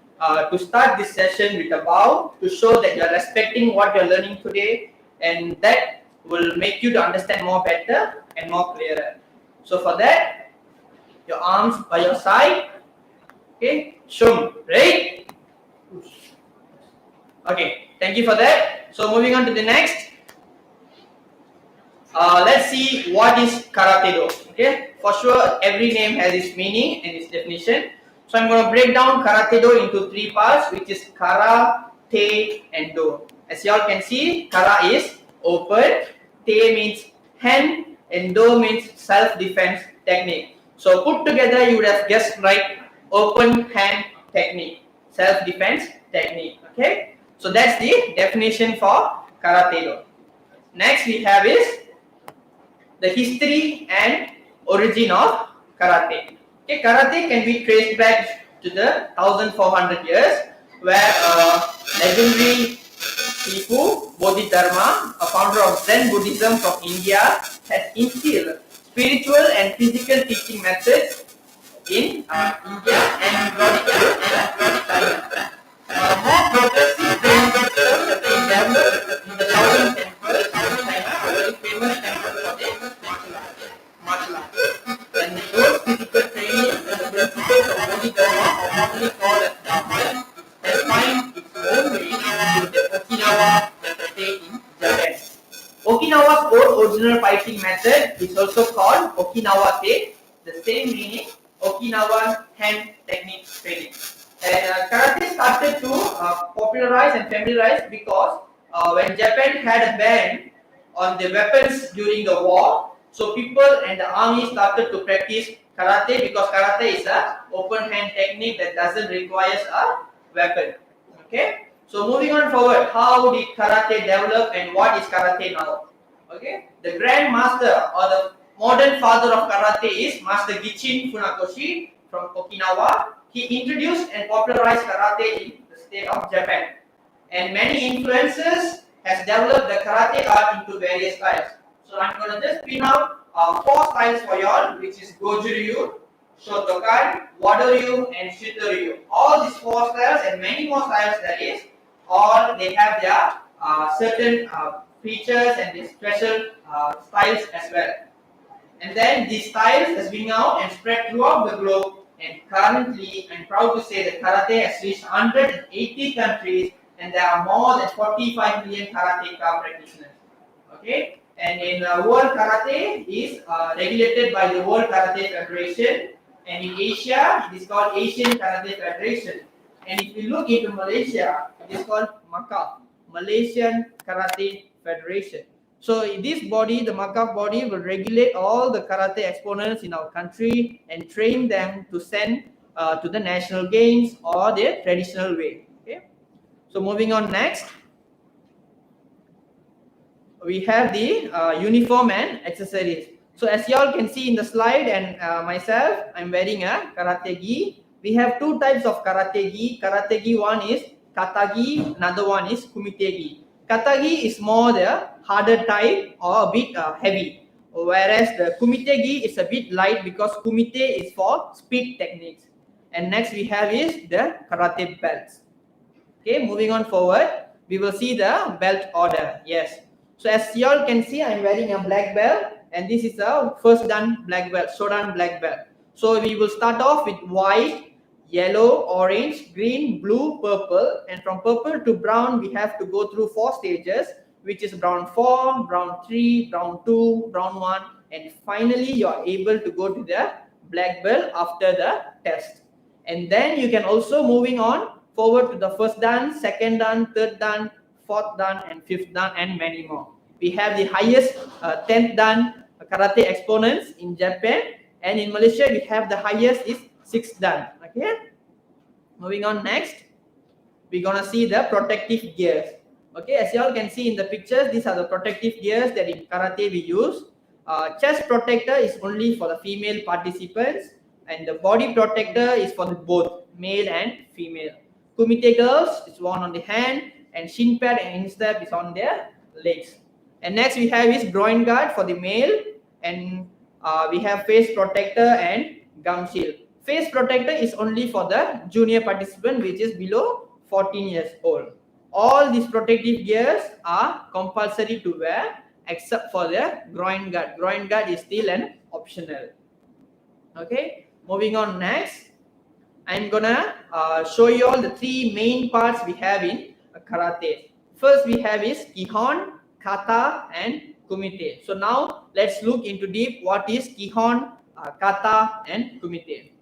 to start this session with a bow to show that you are respecting what you are learning today, and that will make you to understand more better and more clearer. So for that, your arms by your side. Okay, Shum, right? Okay, thank you for that. So moving on to the next. Let's see what is Karate Do. Okay, for sure every name has its meaning and its definition. So I'm going to break down Karate Do into three parts, which is Kara, Te, and Do. As you all can see, Kara is open, Te means hand, and Do means self-defense technique. So put together, you would have guessed right, open hand technique, self-defense technique. Okay, so that's the definition for Karate Do. Next we have is the history and origin of karate. Okay, karate can be traced back to the 1400 years, where legendary Sifu Bodhidharma, a founder of Zen Buddhism from India, has instilled spiritual and physical teaching methods in India and brought it to China. More progressive training systems have been developed in the Shaolin Temple in China, a very famous temple for the martial arts. And those physical training and the principles of Bodhidharma, or commonly called as Dharma, has found its own way into the Okinawa karate in Japan. Okinawa's own original fighting method is also called Okinawa Te, the same meaning Okinawan hand technique training. And karate started to popularize and familiarize because when Japan had a ban on the weapons during the war, so people and the army started to practice karate because karate is a open hand technique that doesn't require a weapon. Okay. So moving on forward, how did karate develop and what is karate now? Okay, the Grand Master or the modern father of karate is Master Gichin Funakoshi from Okinawa. He introduced and popularized karate in the state of Japan, and many influences has developed the karate art into various styles. So I'm going to just pin out 4 styles for y'all, which is Goju-ryu, Shotokan, Wado-ryu, and Shito-ryu. All these 4 styles and many more styles there is, all they have their certain features and the special styles as well. And then these styles has been out and spread throughout the globe, and currently I'm proud to say that karate has reached 180 countries and there are more than 45 million karateka practitioners. Okay, and in World Karate is regulated by the World Karate Federation, and in Asia it is called Asian Karate Federation. And if you look into Malaysia, it is called MAKAF, Malaysian Karate Federation. So this body, the MAKAF body, will regulate all the karate exponents in our country and train them to send to the national games or the traditional way. Okay. So moving on next, we have the uniform and accessories. So as you all can see in the slide, and myself, I'm wearing a karate gi. We have 2 types of karate gi. Karate gi, one is katagi, another one is kumite gi. Katagi is more the harder type or a bit heavy, whereas the kumite gi is a bit light because kumite is for speed techniques. And next we have is the karate belts. Okay, moving on forward, we will see the belt order. Yes. So as you all can see, I'm wearing a black belt, and this is a first dan black belt, Shodan black belt. So we will start off with white, yellow, orange, green, blue, purple, and from purple to brown, we have to go through 4 stages, which is brown 4, brown 3, brown 2, brown 1, and finally you are able to go to the black belt after the test. And then you can also moving on forward to the first dan, second dan, third dan, fourth dan, and fifth dan, and many more. We have the highest 10th dan karate exponents in Japan, and in Malaysia we have the highest is 6th dan. Okay, moving on next, we're gonna see the protective gears. Okay, as you all can see in the pictures, these are the protective gears that in karate we use. Chest protector is only for the female participants, and the body protector is for the both male and female. Kumite gloves is worn on the hand, and shin pad and instep is on their legs. And next we have is groin guard for the male, and we have face protector and gum shield. Face protector is only for the junior participant, which is below 14 years old. All these protective gears are compulsory to wear except for the groin guard. Groin guard is still an optional. Okay, moving on next, I'm gonna show you all the three main parts we have in karate. First we have is kihon, kata, and kumite. So now let's look into deep what is kihon, kata, and kumite.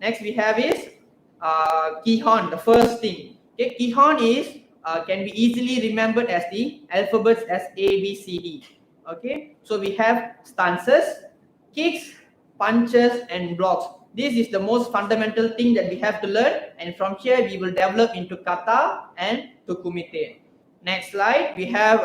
Next we have is kihon, the first thing. Okay, kihon is can be easily remembered as the alphabets as A, B, C, D. Okay, so we have stances, kicks, punches, and blocks. This is the most fundamental thing that we have to learn, and from here we will develop into kata and to kumite. Next slide, we have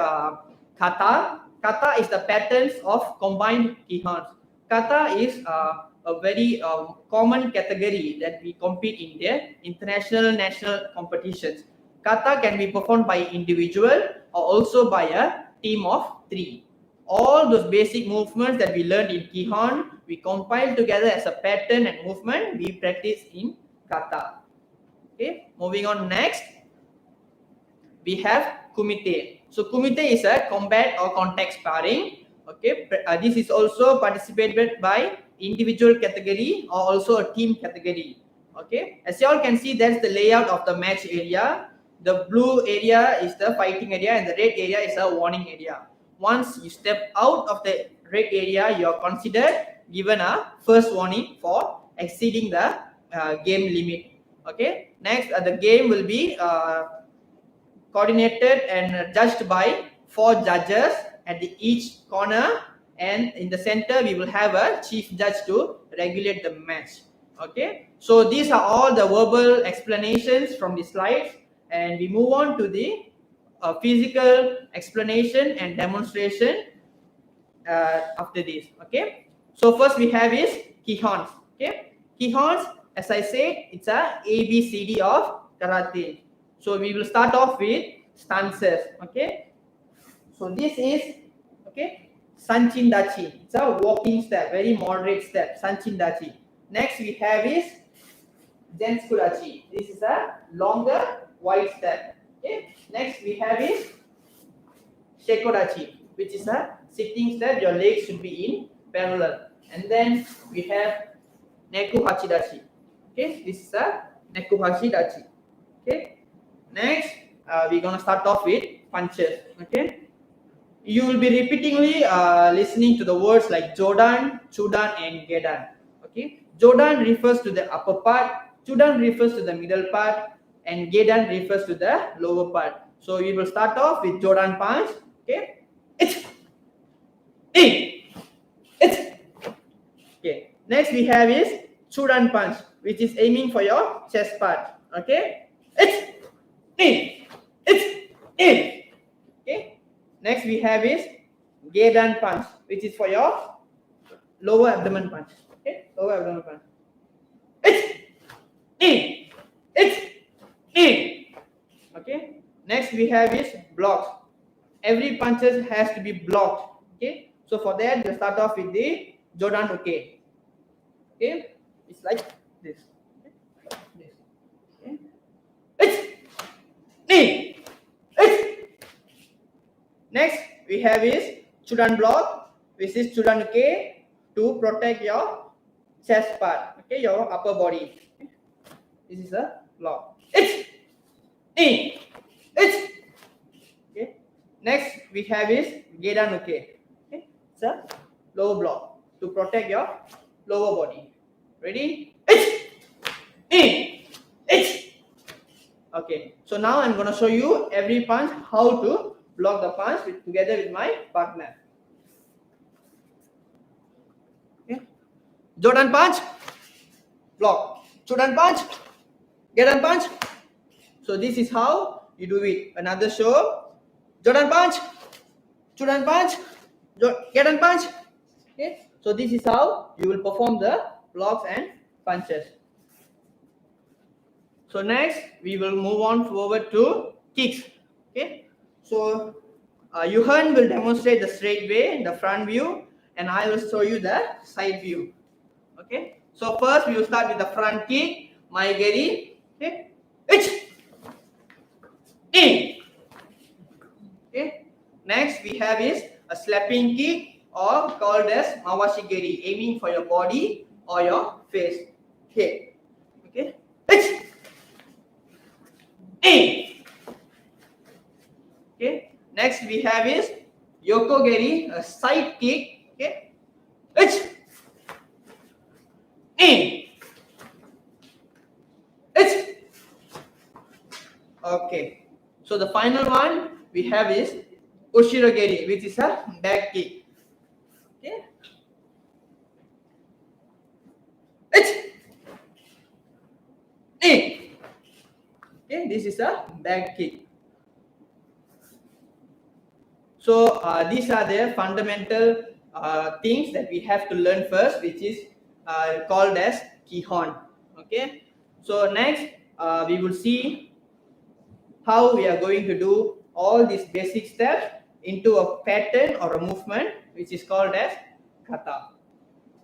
kata. Kata is the patterns of combined kihons. Kata is a very common category that we compete in the international national competitions. Kata can be performed by individual or also by a team of 3. All those basic movements that we learned in kihon, we compile together as a pattern and movement we practice in kata. Okay, moving on next, we have kumite. So kumite is a combat or contact sparring. Okay, this is also participated by individual category or also a team category. Okay, as you all can see, that's the layout of the match area. The blue area is the fighting area and the red area is a warning area. Once you step out of the red area, you are considered given a first warning for exceeding the game limit. Okay, next the game will be coordinated and judged by 4 judges at each corner, and in the center we will have a chief judge to regulate the match. Okay, so these are all the verbal explanations from the slides, and we move on to the physical explanation and demonstration after this. Okay, so first we have is kihons. Okay, kihons, as I said, it's a ABCD of karate. So we will start off with stances. Okay, so this is okay sanchin dachi. It's a walking step, very moderate step, sanchin dachi. Next we have is zensku dachi. This is a longer wide step. Okay, next we have is shekodachi, which is a sitting step. Your legs should be in parallel. And then we have neku hachidachi. Okay, this is a neku hachidachi. Okay, next we're gonna start off with punches. Okay, you will be repeatedly listening to the words like jodan, chudan, and gedan. Okay, jodan refers to the upper part, chudan refers to the middle part, and gedan refers to the lower part. So we will start off with jodan punch. Okay, it's okay. Next we have is chudan punch, which is aiming for your chest part. Okay, it's okay. Next we have is gedan punch, which is for your lower abdomen punch. Okay, lower abdomen punch. Okay. Next we have is blocks. Every punches has to be blocked. Okay. So for that we start off with the jodan uke. Okay. It's like this. Okay. This. Okay. Next we have is chudan block, which is chudan uke to protect your chest part. Okay, your upper body. Okay. This is a block. Okay. Next we have is gedan uke. Okay, it's a lower block to protect your lower body. Ready? It's in. It's okay. So now I'm gonna show you every punch how to block the punch together with my partner. Okay. Jordan punch, block. Jordan punch, Jordan punch. So this is how you do it. Another show. Jordan punch, Jordan punch, Jordan punch. Okay. So this is how you will perform the blocks and punches. So next we will move on forward to kicks. Okay. So Johan will demonstrate the straight way, the front view, and I will show you the side view. Okay. So first we will start with the front kick. My Gary. Okay. In. Okay. Next we have is a slapping kick or called as mawashigiri, aiming for your body or your face. Okay. Okay. In. Okay. Next we have is yokogeri, a side kick. Okay. In. Okay. So the final one we have is ushirogeri, which is a back kick. Okay. In. Okay. This is a back kick. So these are the fundamental things that we have to learn first, which is called as Kihon. Okay. So next we will see how we are going to do all these basic steps into a pattern or a movement, which is called as kata.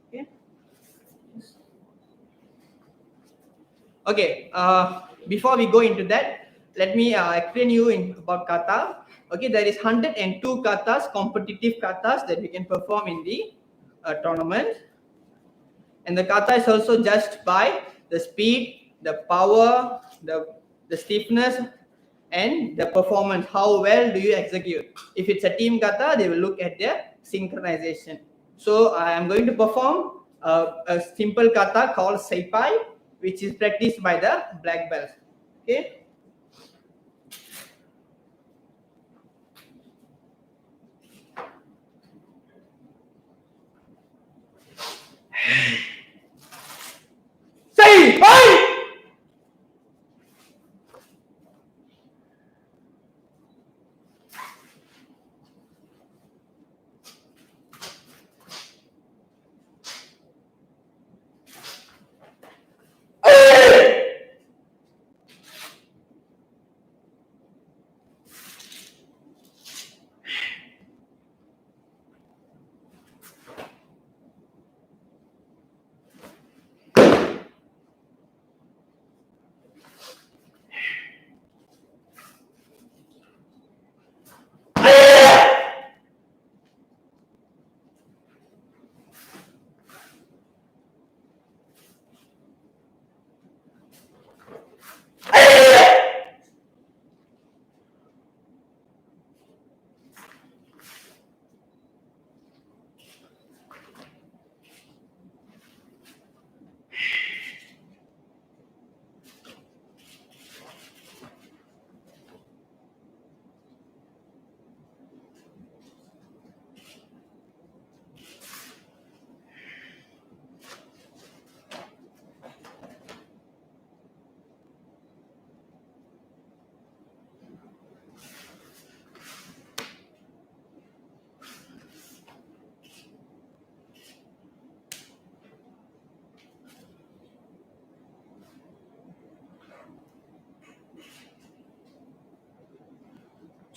Okay. Okay. Before we go into that, let me explain you about kata. Okay, there is 102 katas, competitive katas that we can perform in the tournament. And the kata is also judged by the speed, the power, the stiffness, and the performance. How well do you execute? If it's a team kata, they will look at their synchronization. So I am going to perform a simple kata called seipai, which is practiced by the black belts. Okay. Seipai!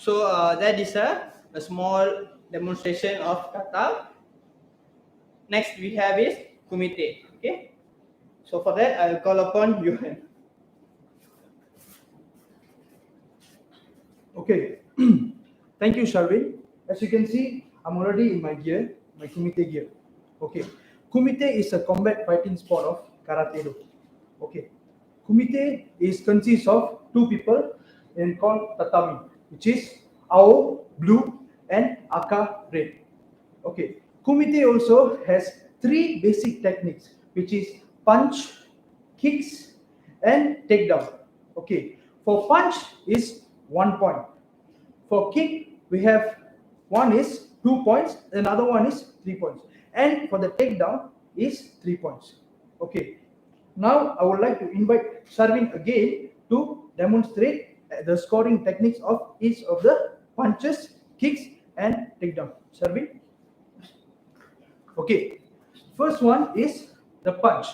So that is a small demonstration of kata. Next we have is kumite. Okay. So for that I will call upon Johan. Okay. Thank you, Sharvin. As you can see, I'm already in my gear, my kumite gear. Okay. Kumite is a combat fighting sport of karate-do. Okay. Kumite consists of two people and called tatami, which is Ao, blue, and Aka, red. Okay. Kumite also has 3 basic techniques, which is punch, kicks, and takedown. Okay, for punch is 1 point. For kick, we have one is 2 points, another one is 3 points, and for the takedown is 3 points. Okay, now I would like to invite Sharvin again to demonstrate the scoring techniques of each of the punches, kicks, and takedown. Sharvin. Okay, first one is the punch,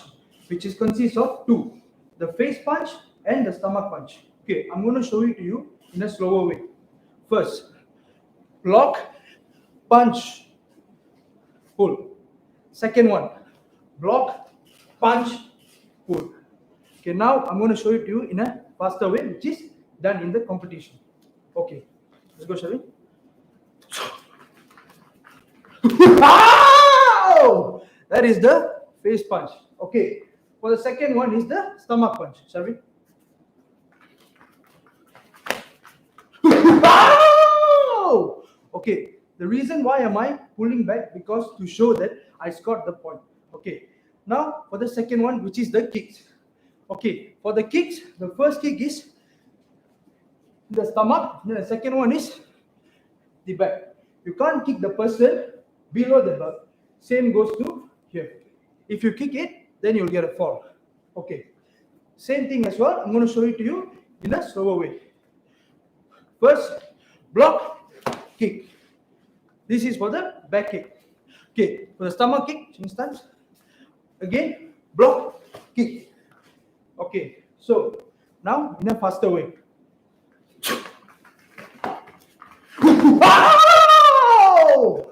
which is consists of 2, the face punch and the stomach punch. Okay, I'm going to show it to you in a slower way. First, block, punch, pull. Second one, block, punch, pull. Okay, now I'm going to show it to you in a faster way, which is done in the competition. Okay, let's go, shall we? Wow! That is the face punch. Okay, for the second one is the stomach punch, shall we? Wow! Okay, the reason why am I pulling back, because to show that I scored the point. Okay, now for the second one, which is the kicks. Okay, for the kicks, the first kick is the stomach, the second one is the back. You can't kick the person below the back. Same goes to here. If you kick it, then you'll get a fall. Okay, same thing as well. I'm going to show it to you in a slower way. First, block, kick. This is for the back kick. Okay, for the stomach kick, change stance. Again, block, kick. Okay, so now in a faster way. Wow!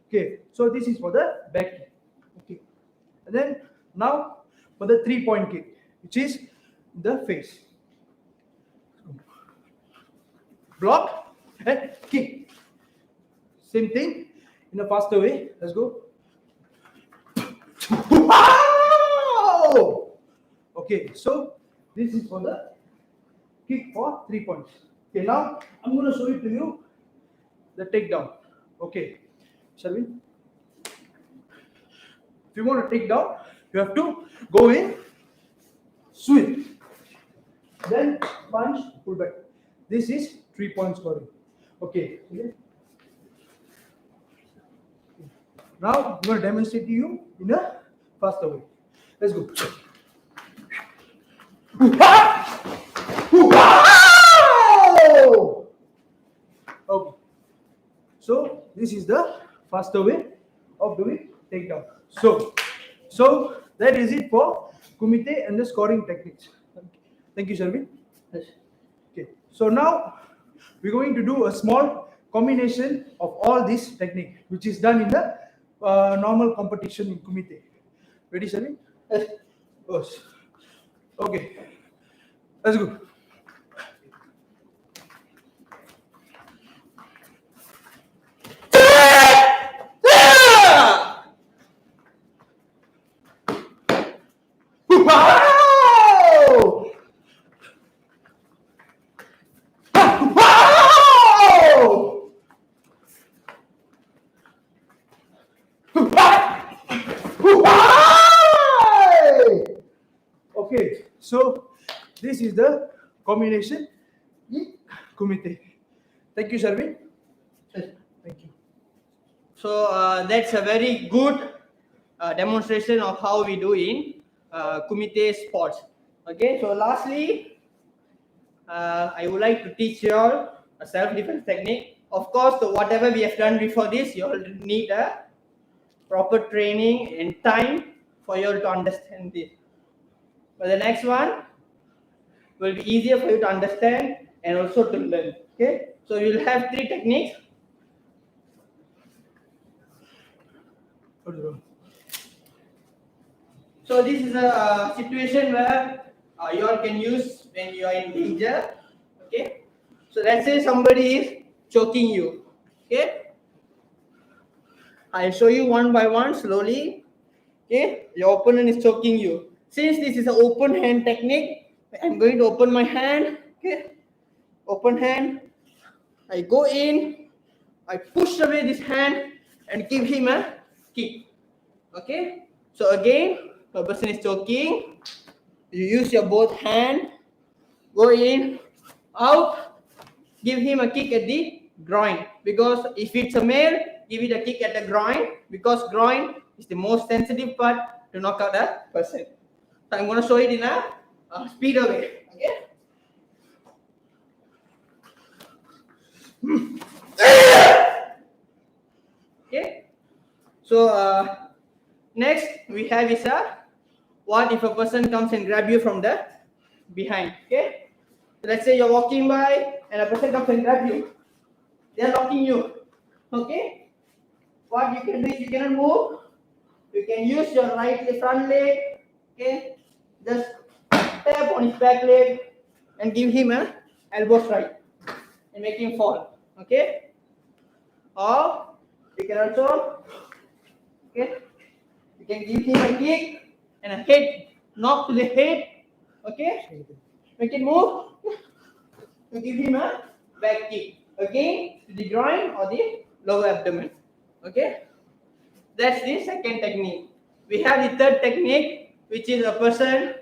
Okay, so this is for the back kick. Okay, and then now for the 3-point kick, which is the face. Block and kick. Same thing in a faster way. Let's go. Wow! Okay, so this is for the kick for 3 points. Okay, now I'm going to show it to you the takedown. Okay, shall we? If you want to take down, you have to go in, swing, then punch, pull back. This is 3-point scoring. Okay. Now I'm going to demonstrate to you in a faster way. Let's go. Okay. So this is the faster way of doing takedown. So that is it for Kumite and the scoring techniques. Thank you, Sharvin. Okay. So now we're going to do a small combination of all this technique, which is done in the normal competition in Kumite. Ready, Sharvin? Yes. Okay. Let's go. Wow! Wow! Okay, so this is the combination in Kumite. Thank you, Sharvin. Thank you. So that's a very good demonstration of how we do in Kumite sports. Okay, so lastly, I would like to teach you all a self-defense technique. Of course, whatever we have done before this, you all need a proper training and time for you all to understand this. But the next one will be easier for you to understand and also to learn. Okay, so we will have 3 techniques. So this is a situation where you all can use when you are in danger. Okay, so let's say somebody is choking you. Okay, I'll show you one by one slowly. Okay, your opponent is choking you. Since this is an open hand technique, I'm going to open my hand. Okay, open hand. I go in, I push away this hand and give him a kick. Okay. So again, the person is choking. You use your both hand, go in, out, give him a kick at the groin. Because if it's a male, give it a kick at the groin, because groin is the most sensitive part to knock out a person. So I'm going to show it in a speed way. Okay. Okay. So next we have is a what if a person comes and grab you from the behind. Okay. So let's say you're walking by and a person comes and grab you. They're locking you. Okay. What you can do is you cannot move. You can use your right front leg. Okay. Just tap on his back leg and give him a elbow strike and make him fall. Okay. Or you can also, okay, you can give him a kick and a head knock to the head. Okay. Make it move. You give him a back kick again to the groin or the lower abdomen. Okay. That's the second technique. We have the third technique, which is a person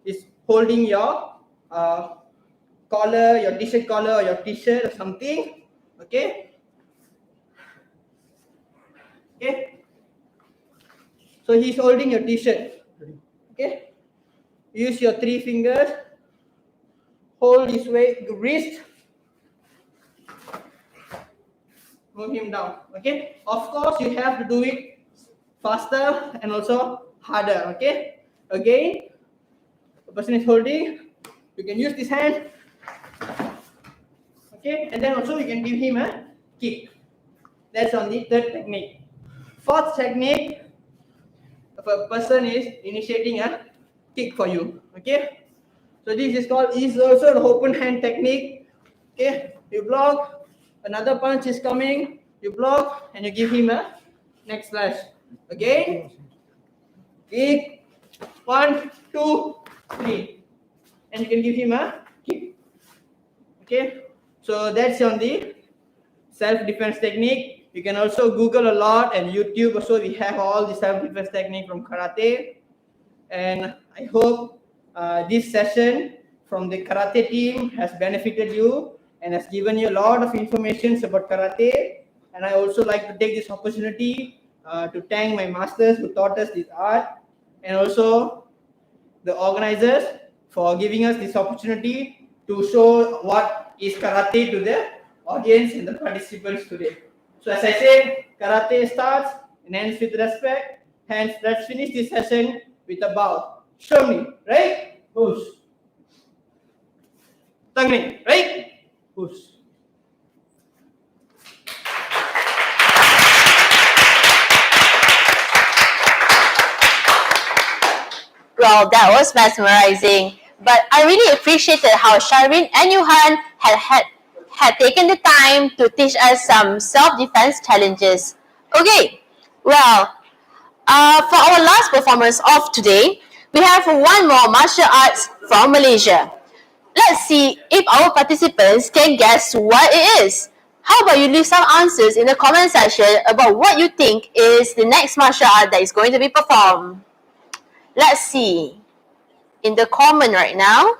is holding your collar, your t-shirt collar or your t-shirt or something. Okay. Okay. So he's holding your t-shirt. Okay. Use your 3 fingers. Hold his wrist. Move him down. Okay. Of course, you have to do it faster and also harder. Okay. Again, the person is holding. You can use this hand. Okay. And then also you can give him a kick. That's on the third technique. Fourth technique, if a person is initiating a kick for you. Okay. So this is also the open hand technique. Okay. You block. Another punch is coming. You block and you give him a neck slash. Again. Kick. 1, 2, 3. And you can give him a kick. Okay. So that's on the self-defense technique. You can also Google a lot and YouTube also we have all the self-defense technique from karate. And I hope this session from the karate team has benefited you and has given you a lot of information about karate. And I also like to take this opportunity to thank my masters who taught us this art, and also the organizers for giving us this opportunity to show what is karate to the audience and the participants today. So as I said, karate starts and ends with respect. Hence, let's finish this session with a bow. Show me, right? Push. Tangni, right? Push. Well, that was mesmerizing. But I really appreciated how Sharvin and Johan had taken the time to teach us some self-defense challenges. Okay, well, for our last performance of today, we have one more martial arts from Malaysia. Let's see if our participants can guess what it is. How about you leave some answers in the comment section about what you think is the next martial art that is going to be performed. Let's see. In the comment right now.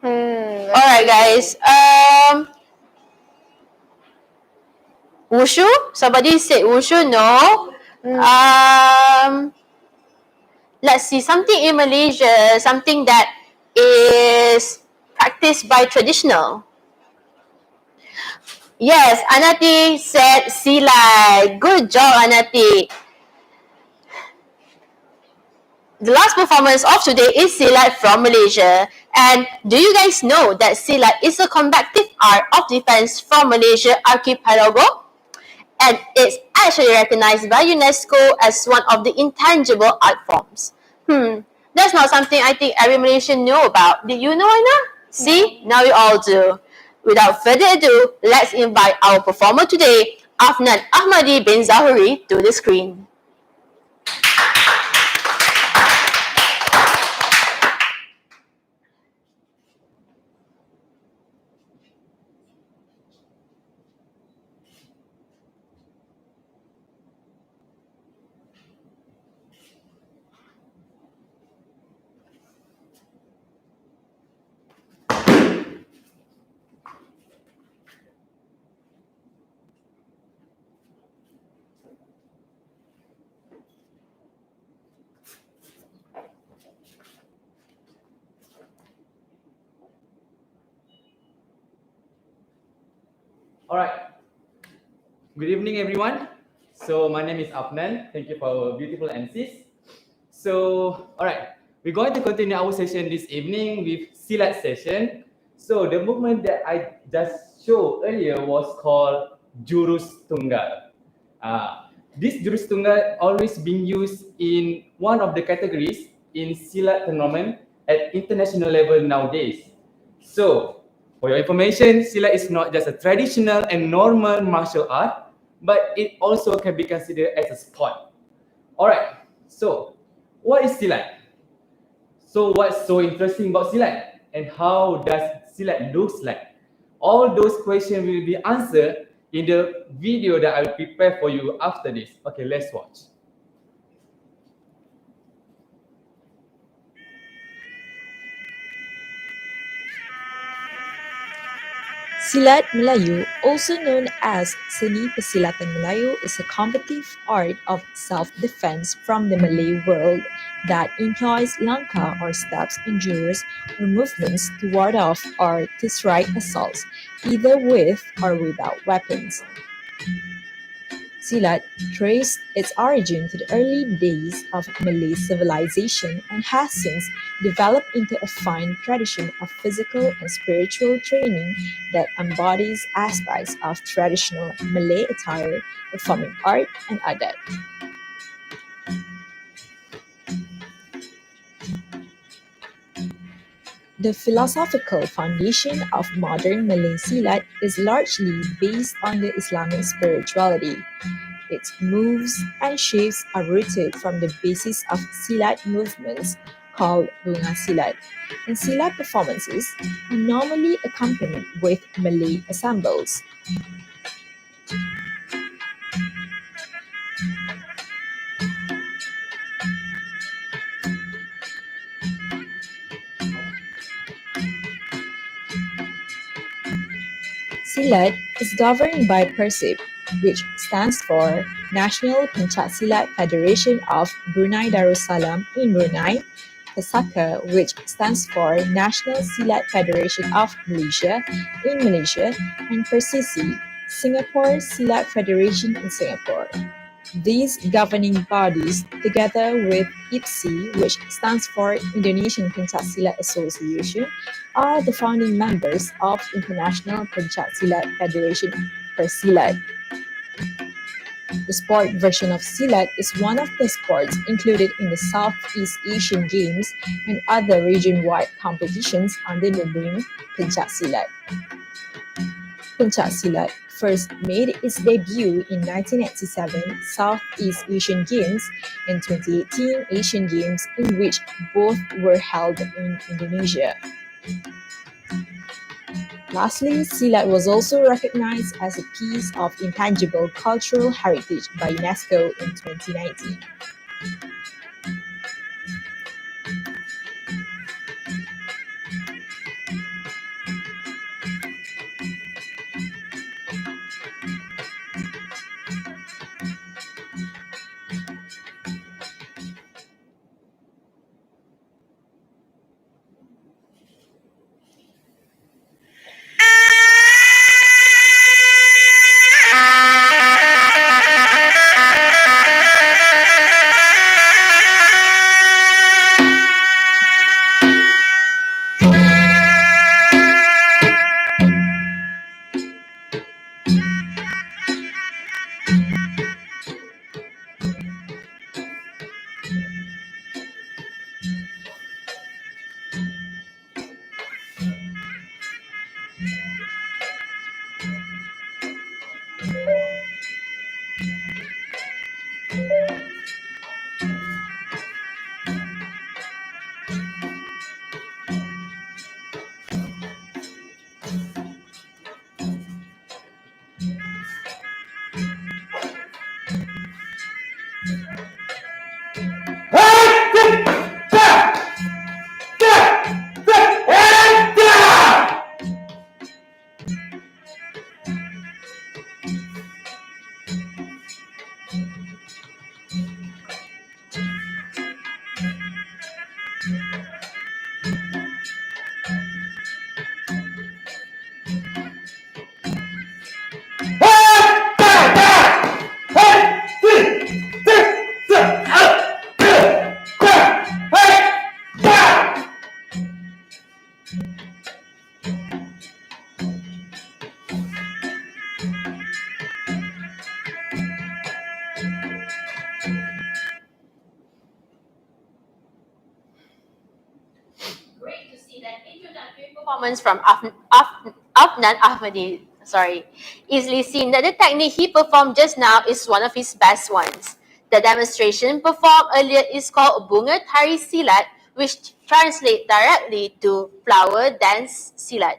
Alright guys. Wushu? Somebody said wushu? No. Let's see. Something in Malaysia. Something that is practiced by traditional. Yes, Anati said silat. Good job, Anati. The last performance of today is silat from Malaysia. And do you guys know that silat is a combative art of defense from Malaysia archipelago? And it's actually recognized by UNESCO as one of the intangible art forms. That's not something I think every Malaysian know about. Did you know, Aina? See, now you all do. Without further ado, let's invite our performer today, Afnan Ahmadi bin Zahuri, to the screen. All right. Good evening, everyone. So my name is Afnan. Thank you for our beautiful MCs. So, all right, we're going to continue our session this evening with Silat session. So the movement that I just showed earlier was called Jurus Tunggal. This Jurus Tunggal always being used in one of the categories in Silat tournament at international level nowadays. So, for your information, Silat is not just a traditional and normal martial art, but it also can be considered as a sport. Alright, so what is Silat? So what's so interesting about Silat? And how does Silat looks like? All those questions will be answered in the video that I'll prepare for you after this. Okay, let's watch. Silat Melayu, also known as Seni Persilatan Melayu, is a competitive art of self-defense from the Malay world that employs langkah or steps and jurus or movements to ward off or to strike assaults, either with or without weapons. Silat traced its origin to the early days of Malay civilization and has since developed into a fine tradition of physical and spiritual training that embodies aspects of traditional Malay attire, performing art, and adat. The philosophical foundation of modern Malay Silat is largely based on the Islamic spirituality. Its moves and shapes are rooted from the basis of Silat movements called Bunga Silat, and Silat performances are normally accompanied with Malay ensembles. Silat is governed by Persib, which stands for National Pencaksilat Federation of Brunei Darussalam in Brunei, Pesaka, which stands for National Silat Federation of Malaysia in Malaysia, and Persisi, Singapore Silat Federation in Singapore. These governing bodies, together with IPSI, which stands for Indonesian Pencaksilat Association, are the founding members of International Pencaksilat Federation Persilat. The sport version of Silat is one of the sports included in the Southeast Asian Games and other region-wide competitions under the name Pencaksilat. Pencaksilat first made its debut in 1997 Southeast Asian Games and 2018 Asian Games, in which both were held in Indonesia. Lastly, Silat was also recognized as a piece of intangible cultural heritage by UNESCO in 2019. performance from Afnan Ahmadi, easily seen that the technique he performed just now is one of his best ones. The demonstration performed earlier is called Bunga Tari Silat, which translates directly to flower dance silat.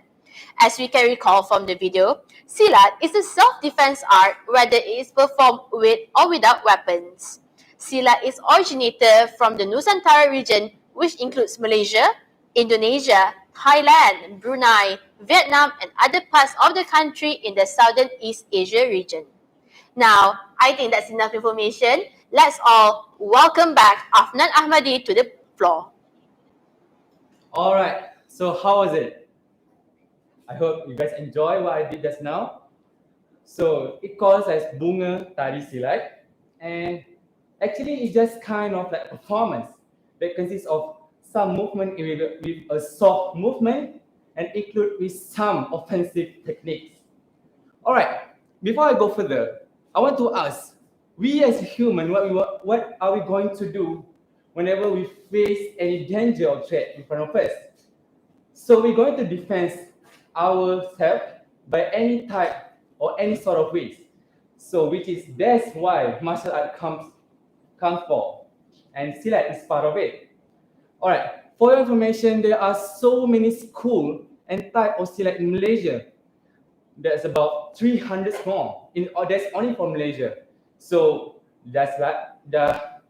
As we can recall from the video, silat is a self-defense art whether it is performed with or without weapons. Silat is originated from the Nusantara region, which includes Malaysia, Indonesia, Thailand, Brunei, Vietnam, and other parts of the country in the Southern East Asia region. Now, I think that's enough information. Let's all welcome back Afnan Ahmadi to the floor. All right. So how was it? I hope you guys enjoy what I did just now. So it calls as Bunga Tari Silat, and actually it's just kind of like performance that consists of some movement with a soft movement and include with some offensive techniques. All right. Before I go further, I want to ask, we as human, what are we going to do whenever we face any danger or threat in front of us? So we're going to defend ourselves by any type or any sort of ways. So that's why martial art comes for, and Silat is part of it. All right. For your information, there are so many schools and type of Silat in Malaysia. There's about 300 more. That's only for Malaysia. So that's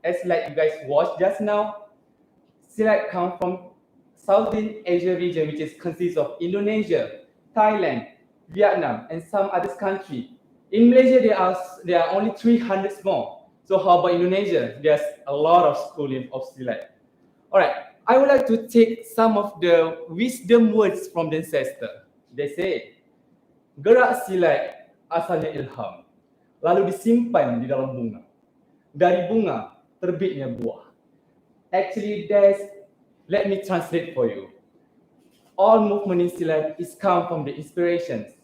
as like you guys watched just now, Silat comes from Southeast Asia region, which consists of Indonesia, Thailand, Vietnam, and some other countries. In Malaysia, there are only 300 more. So how about Indonesia? There's a lot of schooling of Silat. All right, I would like to take some of the wisdom words from the ancestor. They say, gerak silat asalnya ilham, lalu disimpan di dalam bunga. Dari bunga terbitnya buah. Actually, let me translate for you. All movement in Silat is come from the inspirations,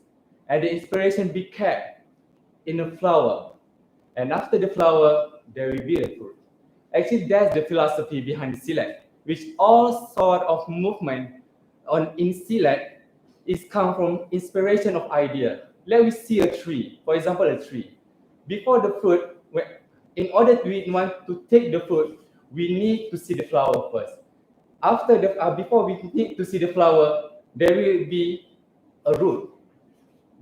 and the inspiration be kept in a flower, and after the flower, there will be a fruit. Actually, that's the philosophy behind the Silat, which all sort of movement in Silat is come from inspiration of idea. Let me see a tree, for example, a tree. Before the fruit, in order we want to take the fruit, we need to see the flower first. Before we need to see the flower, there will be a root.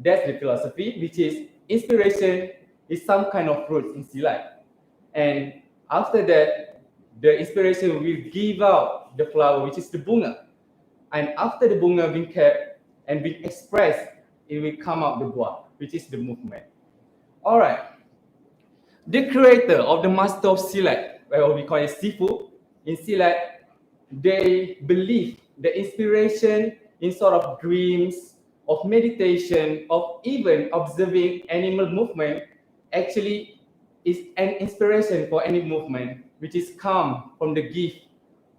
That's the philosophy, which is inspiration is some kind of fruit in Silat. And after that, the inspiration will give out the flower, which is the bunga. And after the bunga being kept and being expressed, it will come out the buah, which is the movement. All right. The creator of the master of Silat, or we call it Sifu, in Silat, they believe the inspiration in sort of dreams, of meditation, of even observing animal movement actually is an inspiration for any movement which is come from the gift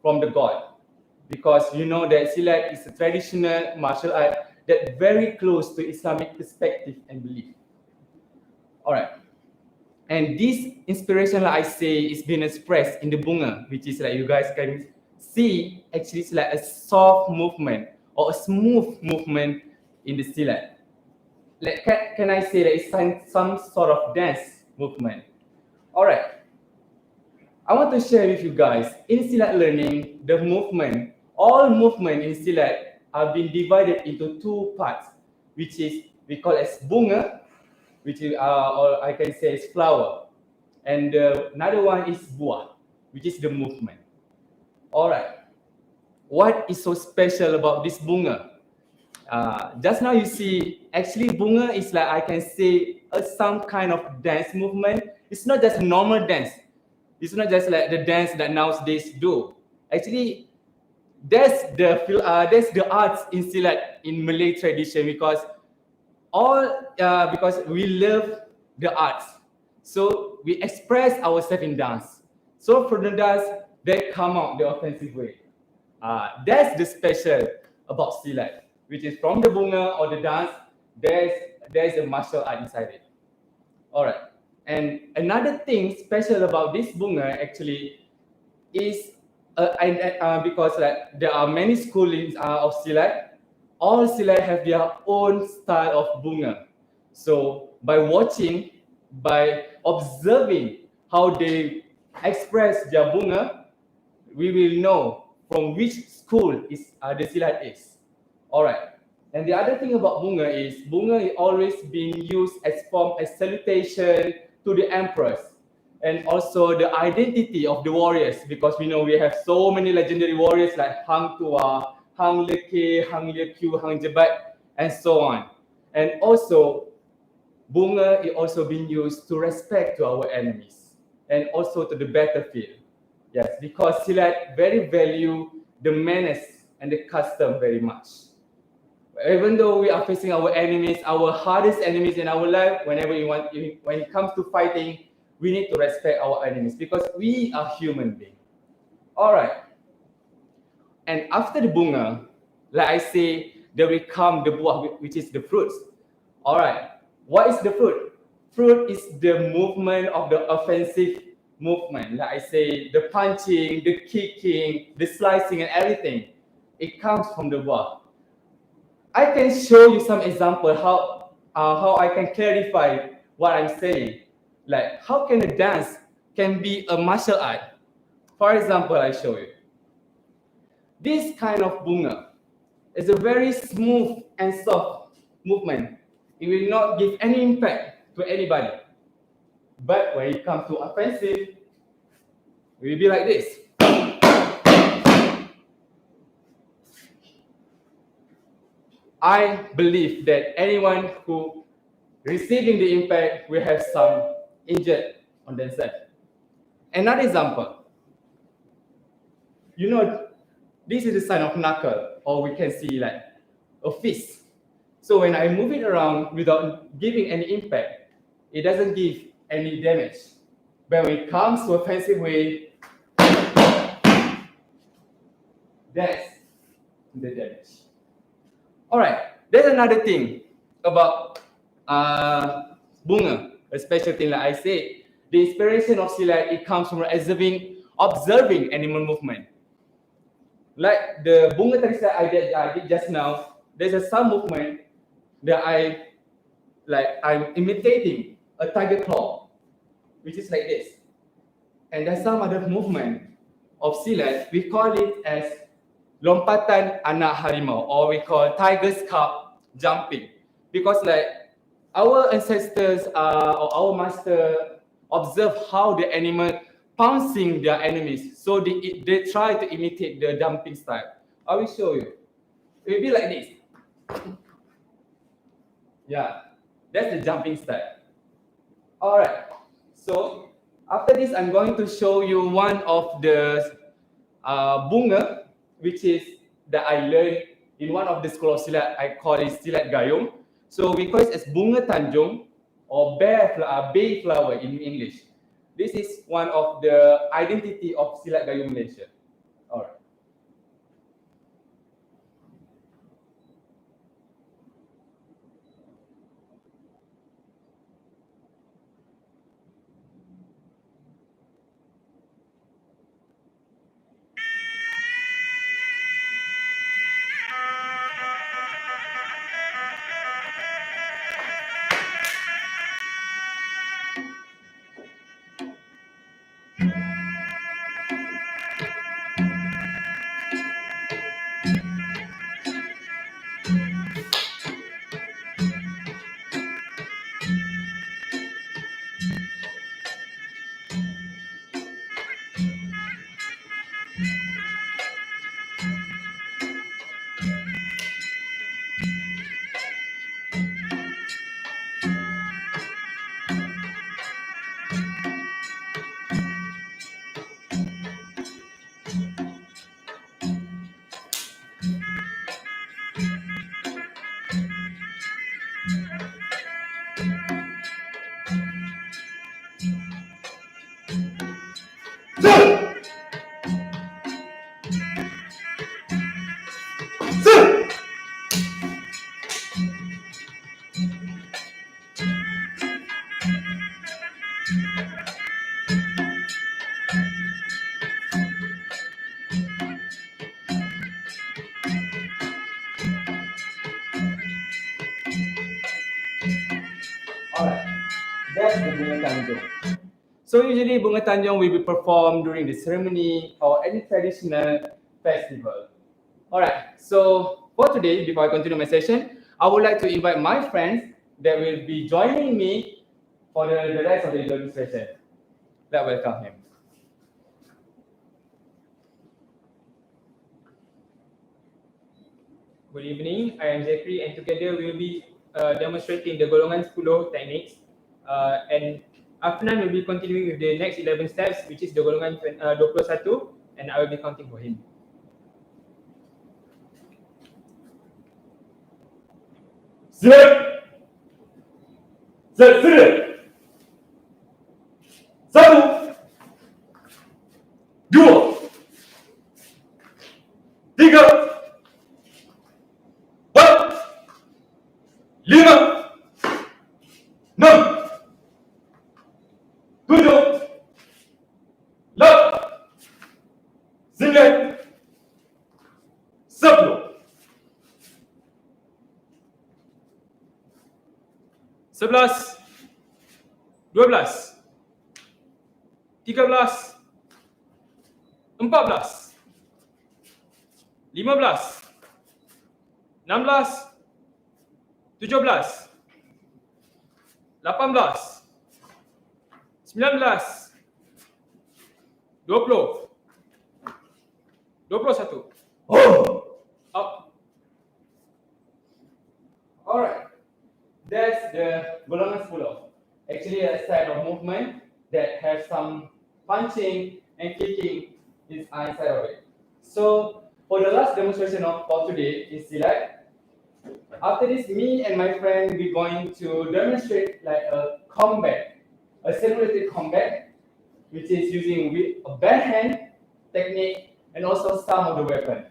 from the God. Because you know that Silat is a traditional martial art that very close to Islamic perspective and belief. All right. And this inspiration, like I say, is being expressed in the bunga, which is like you guys can see, actually it's like a soft movement or a smooth movement in the Silat. Like, can I say that it's some sort of dance movement? All right. I want to share with you guys, in Silat learning, the movement, all movement in Silat are being divided into two parts, which is, we call as bunga, which is, or I can say is flower. And another one is buah, which is the movement. All right. What is so special about this bunga? Just now you see, actually bunga is like, I can say, some kind of dance movement. It's not just normal dance. It's not just like the dance that nowadays do. Actually, that's the arts in Silat in Malay tradition, because we love the arts. So we express ourselves in dance. So from the dance, they come out the offensive way. That's the special about Silat, which is from the bunga or the dance, there's a martial art inside it. All right. And another thing special about this bunga actually is because like there are many schoolings of Silat, all silat have their own style of bunga. So by watching, by observing how they express their bunga, we will know from which school the silat is. Alright. And the other thing about bunga is always being used as form as salutation to the empress, and also the identity of the warriors, because we know we have so many legendary warriors like Hang Tuah, Hang Leke, Hang Liu, Hang Jebat, and so on. And also, bunga is also being used to respect to our enemies and also to the battlefield. Yes, because Silat very value the manners and the custom very much. Even though we are facing our enemies, our hardest enemies in our life, when it comes to fighting, we need to respect our enemies because we are human beings. All right. And after the bunga, like I say, there will come the buah, which is the fruits. All right. What is the fruit? Fruit is the movement of the offensive movement. Like I say, the punching, the kicking, the slicing, and everything. It comes from the buah. I can show you some example how I can clarify what I'm saying. Like how can a dance can be a martial art? For example, I show you. This kind of bunga is a very smooth and soft movement. It will not give any impact to anybody. But when it comes to offensive, it will be like this. I believe that anyone who receiving the impact will have some injured on themselves. Another example, you know, this is the sign of knuckle, or we can see like a fist. So when I move it around without giving any impact, it doesn't give any damage. But when it comes to offensive way, that's the damage. All right, there's another thing about bunga, a special thing like I said. The inspiration of silat, it comes from observing animal movement. Like the bunga tadi I did just now, there's some movement that I'm imitating a tiger claw, which is like this. And there's some other movement of silat, we call it as lompatan anak harimau, or we call tiger scalp jumping, because like our ancestors or our master observe how the animal pouncing their enemies, so they try to imitate the jumping style. I will show you. It will be like this. Yeah, that's the jumping style. All right. So after this, I'm going to show you one of the bunga, which is that I learned in one of the school of silat. I call it silat gayung. So we call it as bunga tanjung or bay flower in English. This is one of the identity of silat gayung Malaysia. All right. Alright, that's the bunga tanjung. So usually bunga tanjung will be performed during the ceremony or any traditional festival. Alright, so for today, before I continue my session, I would like to invite my friends that will be joining me for the rest of the demonstration. Let's welcome him. Good evening, I am Zachary and together we will be demonstrating the golongan 10 techniques and Afnan will be continuing with the next 11 steps which is the golongan 21 and I will be counting for him. Siap. Sedia. Satu. Dua. Tiga. Empat. Lima. Enam. Tujuh. Lapan. Sembilan. 10. 11, 12, 13, 14, 15, 16, 17, 18, 19, 20, 21. Up. Alright, that's the golongan 10. Actually, a style of movement that has some punching and kicking inside of it. So, for the last demonstration for today is silat. After this, me and my friend we're going to demonstrate like a combat, a simulated combat, which is using a bare hand technique and also some of the weapon.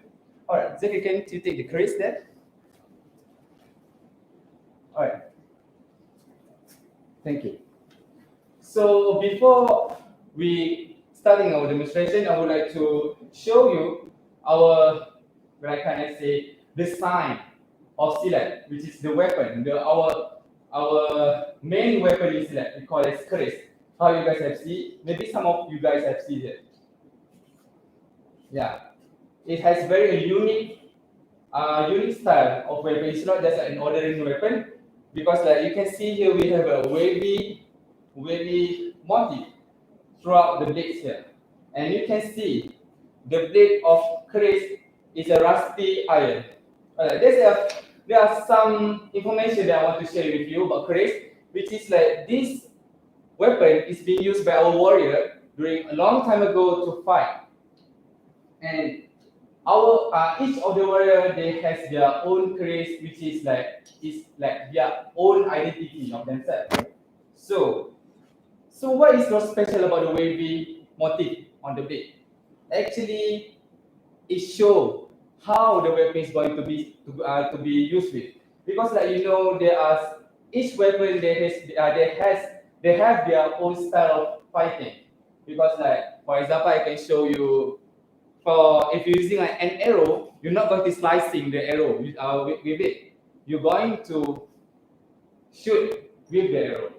Alright, Zeki, can you take the crease there? Alright. Thank you. So before we starting our demonstration, I would like to show you our, what can I say, the sign of silat, which is the weapon. Our main weapon is silat. We call it keris. How you guys have seen? Maybe some of you guys have seen it. Yeah, it has very unique style of weapon. It's not just an ordinary weapon because like you can see here we have a wavy motif throughout the blades here, and you can see the blade of keris is a rusty iron. There are some information that I want to share with you about keris, which is like this weapon is being used by our warrior during a long time ago to fight, and our each of the warrior they has their own keris, which is like their own identity of themselves. So what is so special about the wavy motif on the blade? Actually, it shows how the weapon is going to be used with, because like you know there are each weapon they have their own style of fighting. Because like for example, I can show you. For if you're using like an arrow, you're not going to slicing the arrow with it. You're going to shoot with the arrow.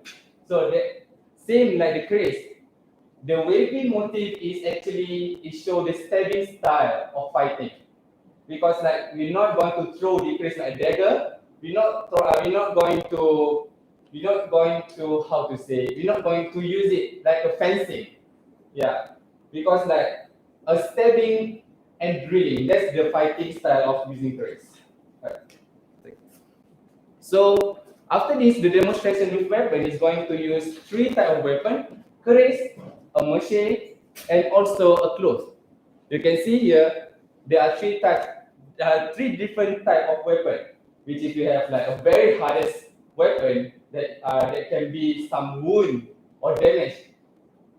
So the same like the keris, the wavy motif is actually it show the stabbing style of fighting. Because like we're not going to throw the keris like dagger. We're not going to how to say. We're not going to use it like a fencing. Yeah, because like a stabbing and drilling, that's the fighting style of using keris. Right. So after this, the demonstration with weapon is going to use 3 types of weapon: keris, a mache, and also a cloth. You can see here there are 3 different types of weapon. Which if you have like a very hardest weapon that can be some wound or damage,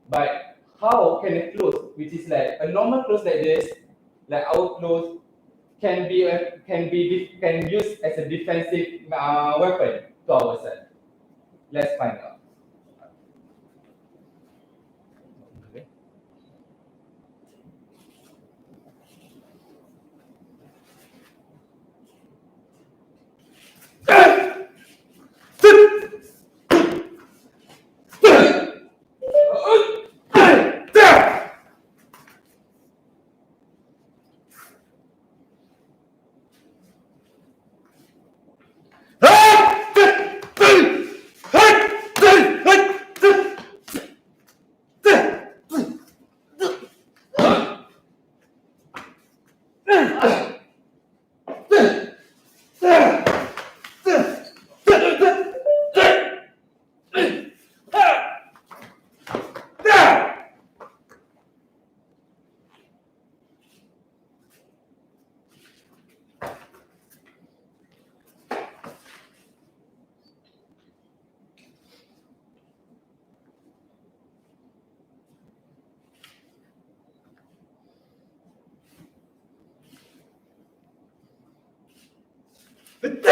but how can a cloth, which is like a normal cloth like this, like our cloth, can use as a defensive weapon to ourselves? Let's find out. Thank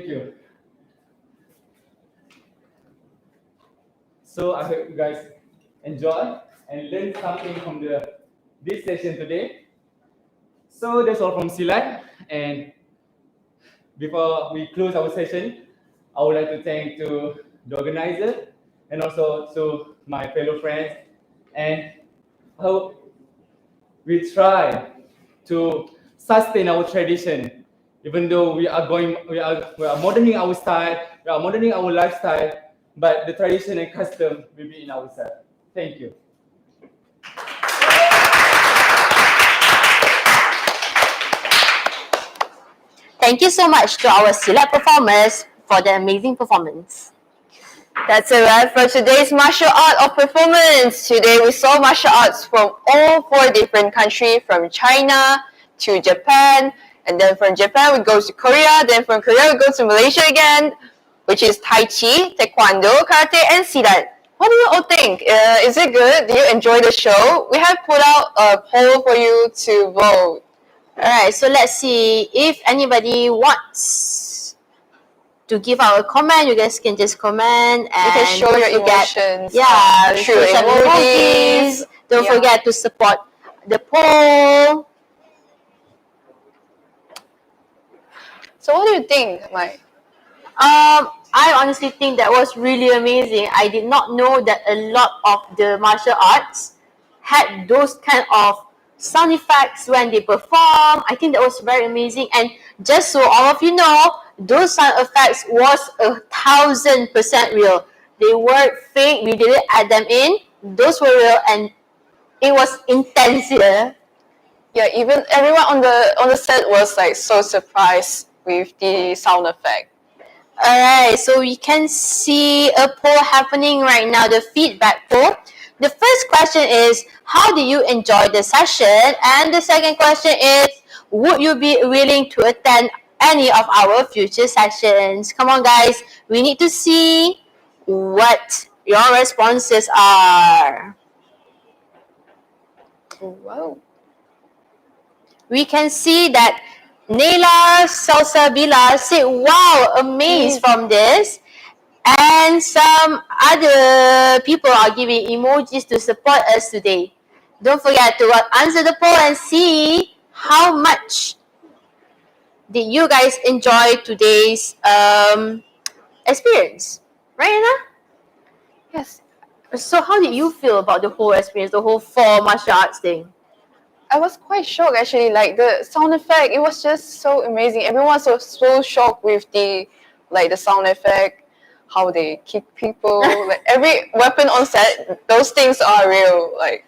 you. So I hope you guys enjoy and learn something from this session today. So that's all from Silat. And before we close our session, I would like to thank to the organizer and also to my fellow friends. And hope we try to sustain our tradition, even though we are moderning our style, we are moderning our lifestyle, but the tradition and custom will be in ourselves. Thank you. Thank you so much to our Silat performers for the amazing performance. That's a wrap for today's martial art of performance. Today we saw martial arts from all 4 different countries, from China to Japan, and then from Japan we go to Korea, then from Korea we go to Malaysia again, which is Tai Chi, Taekwondo, Karate, and Silat. What do you all think? Is it good? Do you enjoy the show? We have put out a poll for you to vote. Alright, so let's see if anybody wants to give out a comment. You guys can just comment and You can show don't your forget- emotions. Yeah, Through show some emojis. Don't Yeah. forget to support the poll. So what do you think, Mike? I honestly think that was really amazing. I did not know that a lot of the martial arts had those kind of sound effects when they perform. I think that was very amazing. And just so all of you know, those sound effects was 1,000% real. They weren't fake. We didn't add them in. Those were real, and it was intense. Yeah. Yeah, even everyone on the set was like so surprised with the sound effect. Alright, so we can see a poll happening right now, the feedback poll. The first question is, how do you enjoy the session? And the second question is, would you be willing to attend any of our future sessions? Come on guys, we need to see what your responses are. Wow. We can see that Naila Salsabila said, wow, amazed from this. And some other people are giving emojis to support us today. Don't forget to answer the poll and see how much did you guys enjoy today's experience. Right, Anna? Yes. So how did you feel about the whole experience, the whole 4 martial arts thing? I was quite shocked actually, like the sound effect, it was just so amazing. Everyone was so shocked with the sound effect, how they kick people, like every weapon on set, those things are real. Like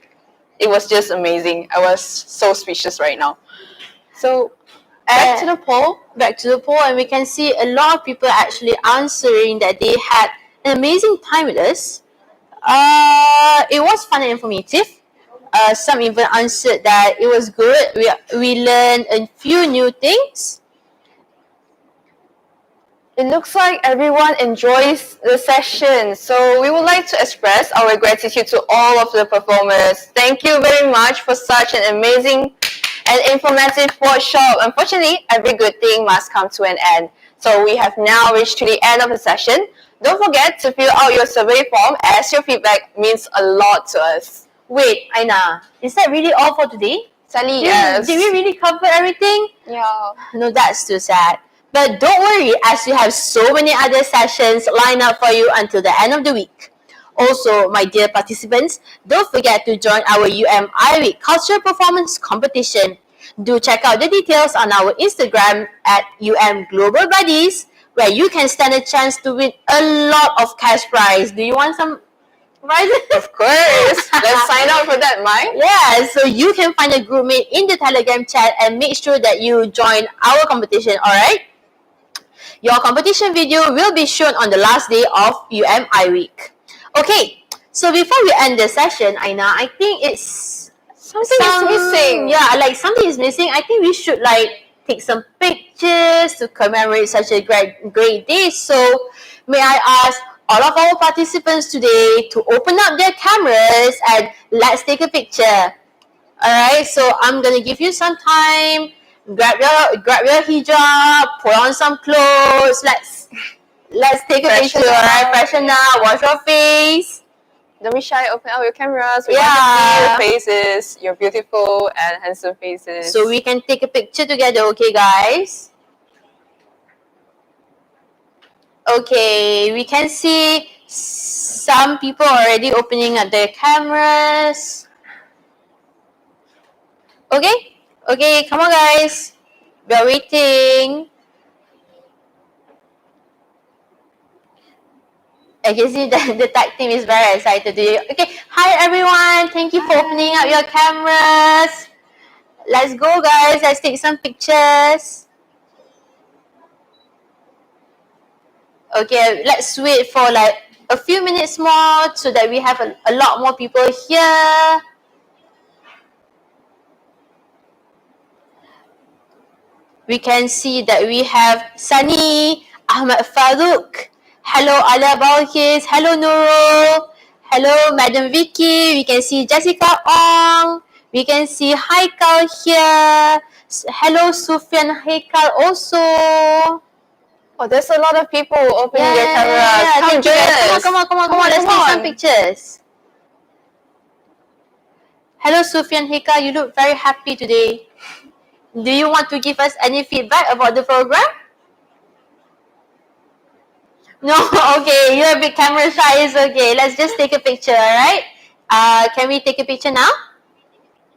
it was just amazing. I was so speechless right now. So back to the poll. Back to the poll, and we can see a lot of people actually answering that they had an amazing time with us. It was fun and informative. Some even answered that it was good. We learned a few new things. It looks like everyone enjoys the session, so we would like to express our gratitude to all of the performers. Thank you very much for such an amazing and informative workshop. Unfortunately, every good thing must come to an end. So we have now reached to the end of the session. Don't forget to fill out your survey form, as your feedback means a lot to us. Wait, Aina, is that really all for today? Sadly, yes. Did we really cover everything? Yeah. No, that's too sad. But don't worry, as we have so many other sessions lined up for you until the end of the week. Also, my dear participants, don't forget to join our iWEEK Cultural Performance Competition. Do check out the details on our Instagram at Global Buddies, where you can stand a chance to win a lot of cash prize. Do you want some prizes? Of course. Let's sign up for that, Mai. Yeah, so you can find a group mate in the Telegram chat and make sure that you join our competition, alright? Your competition video will be shown on the last day of iWEEK. Okay, so before we end the session, Aina, I think it's Something is missing. Yeah, like something is missing. I think we should like take some pictures to commemorate such a great day. So may I ask all of our participants today to open up their cameras and let's take a picture. Alright, so I'm gonna give you some time. Grab your hijab, put on some clothes. Let's take a picture. Alright, freshen up, wash your face. Don't be shy, open up your cameras. We Yeah. want to see your faces, your beautiful and handsome faces. So we can take a picture together, okay, guys? Okay, we can see some people already opening up their cameras. Okay, come on, guys. We are waiting. I can see that the tag team is very excited today. Okay, hi everyone. Thank you for opening up your cameras. Let's go, guys. Let's take some pictures. Okay, let's wait for like a few minutes more so that we have a lot more people here. We can see that we have Sunny, Ahmad Farouk. Hello, Ala Balkis. Hello, Nurul. Hello, Madam Vicky. We can see Jessica Ong. We can see Haikal here. Hello, Sufyan Haikal also. Oh, there's a lot of people opening their cameras. How Thank you, guys. jealous. Come on. Let's take some pictures. Hello, Sufyan Haikal. You look very happy today. Do you want to give us any feedback about the program? No, okay, you're a bit camera shy, it's okay. Let's just take a picture, alright? Can we take a picture now?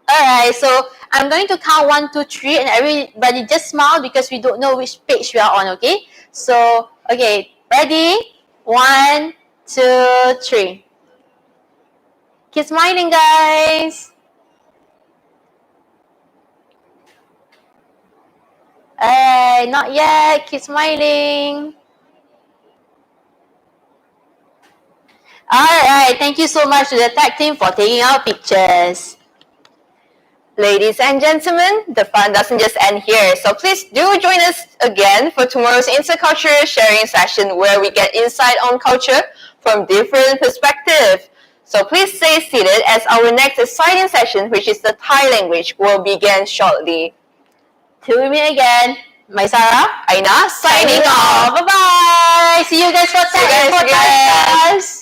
Alright, so I'm going to count 1, 2, 3 and everybody just smile because we don't know which page we are on, okay? So, okay, ready? 1, 2, 3. Keep smiling, guys. Alright, not yet. Keep smiling. Alright, thank you so much to the tag team for taking our pictures. Ladies and gentlemen, the fun doesn't just end here, so please do join us again for tomorrow's intercultural sharing session where we get insight on culture from different perspectives. So please stay seated as our next exciting session, which is the Thai language, will begin shortly. Till we meet again, Maisara, Aina, signing off. Bye-bye. See you guys for See you guys again. podcast.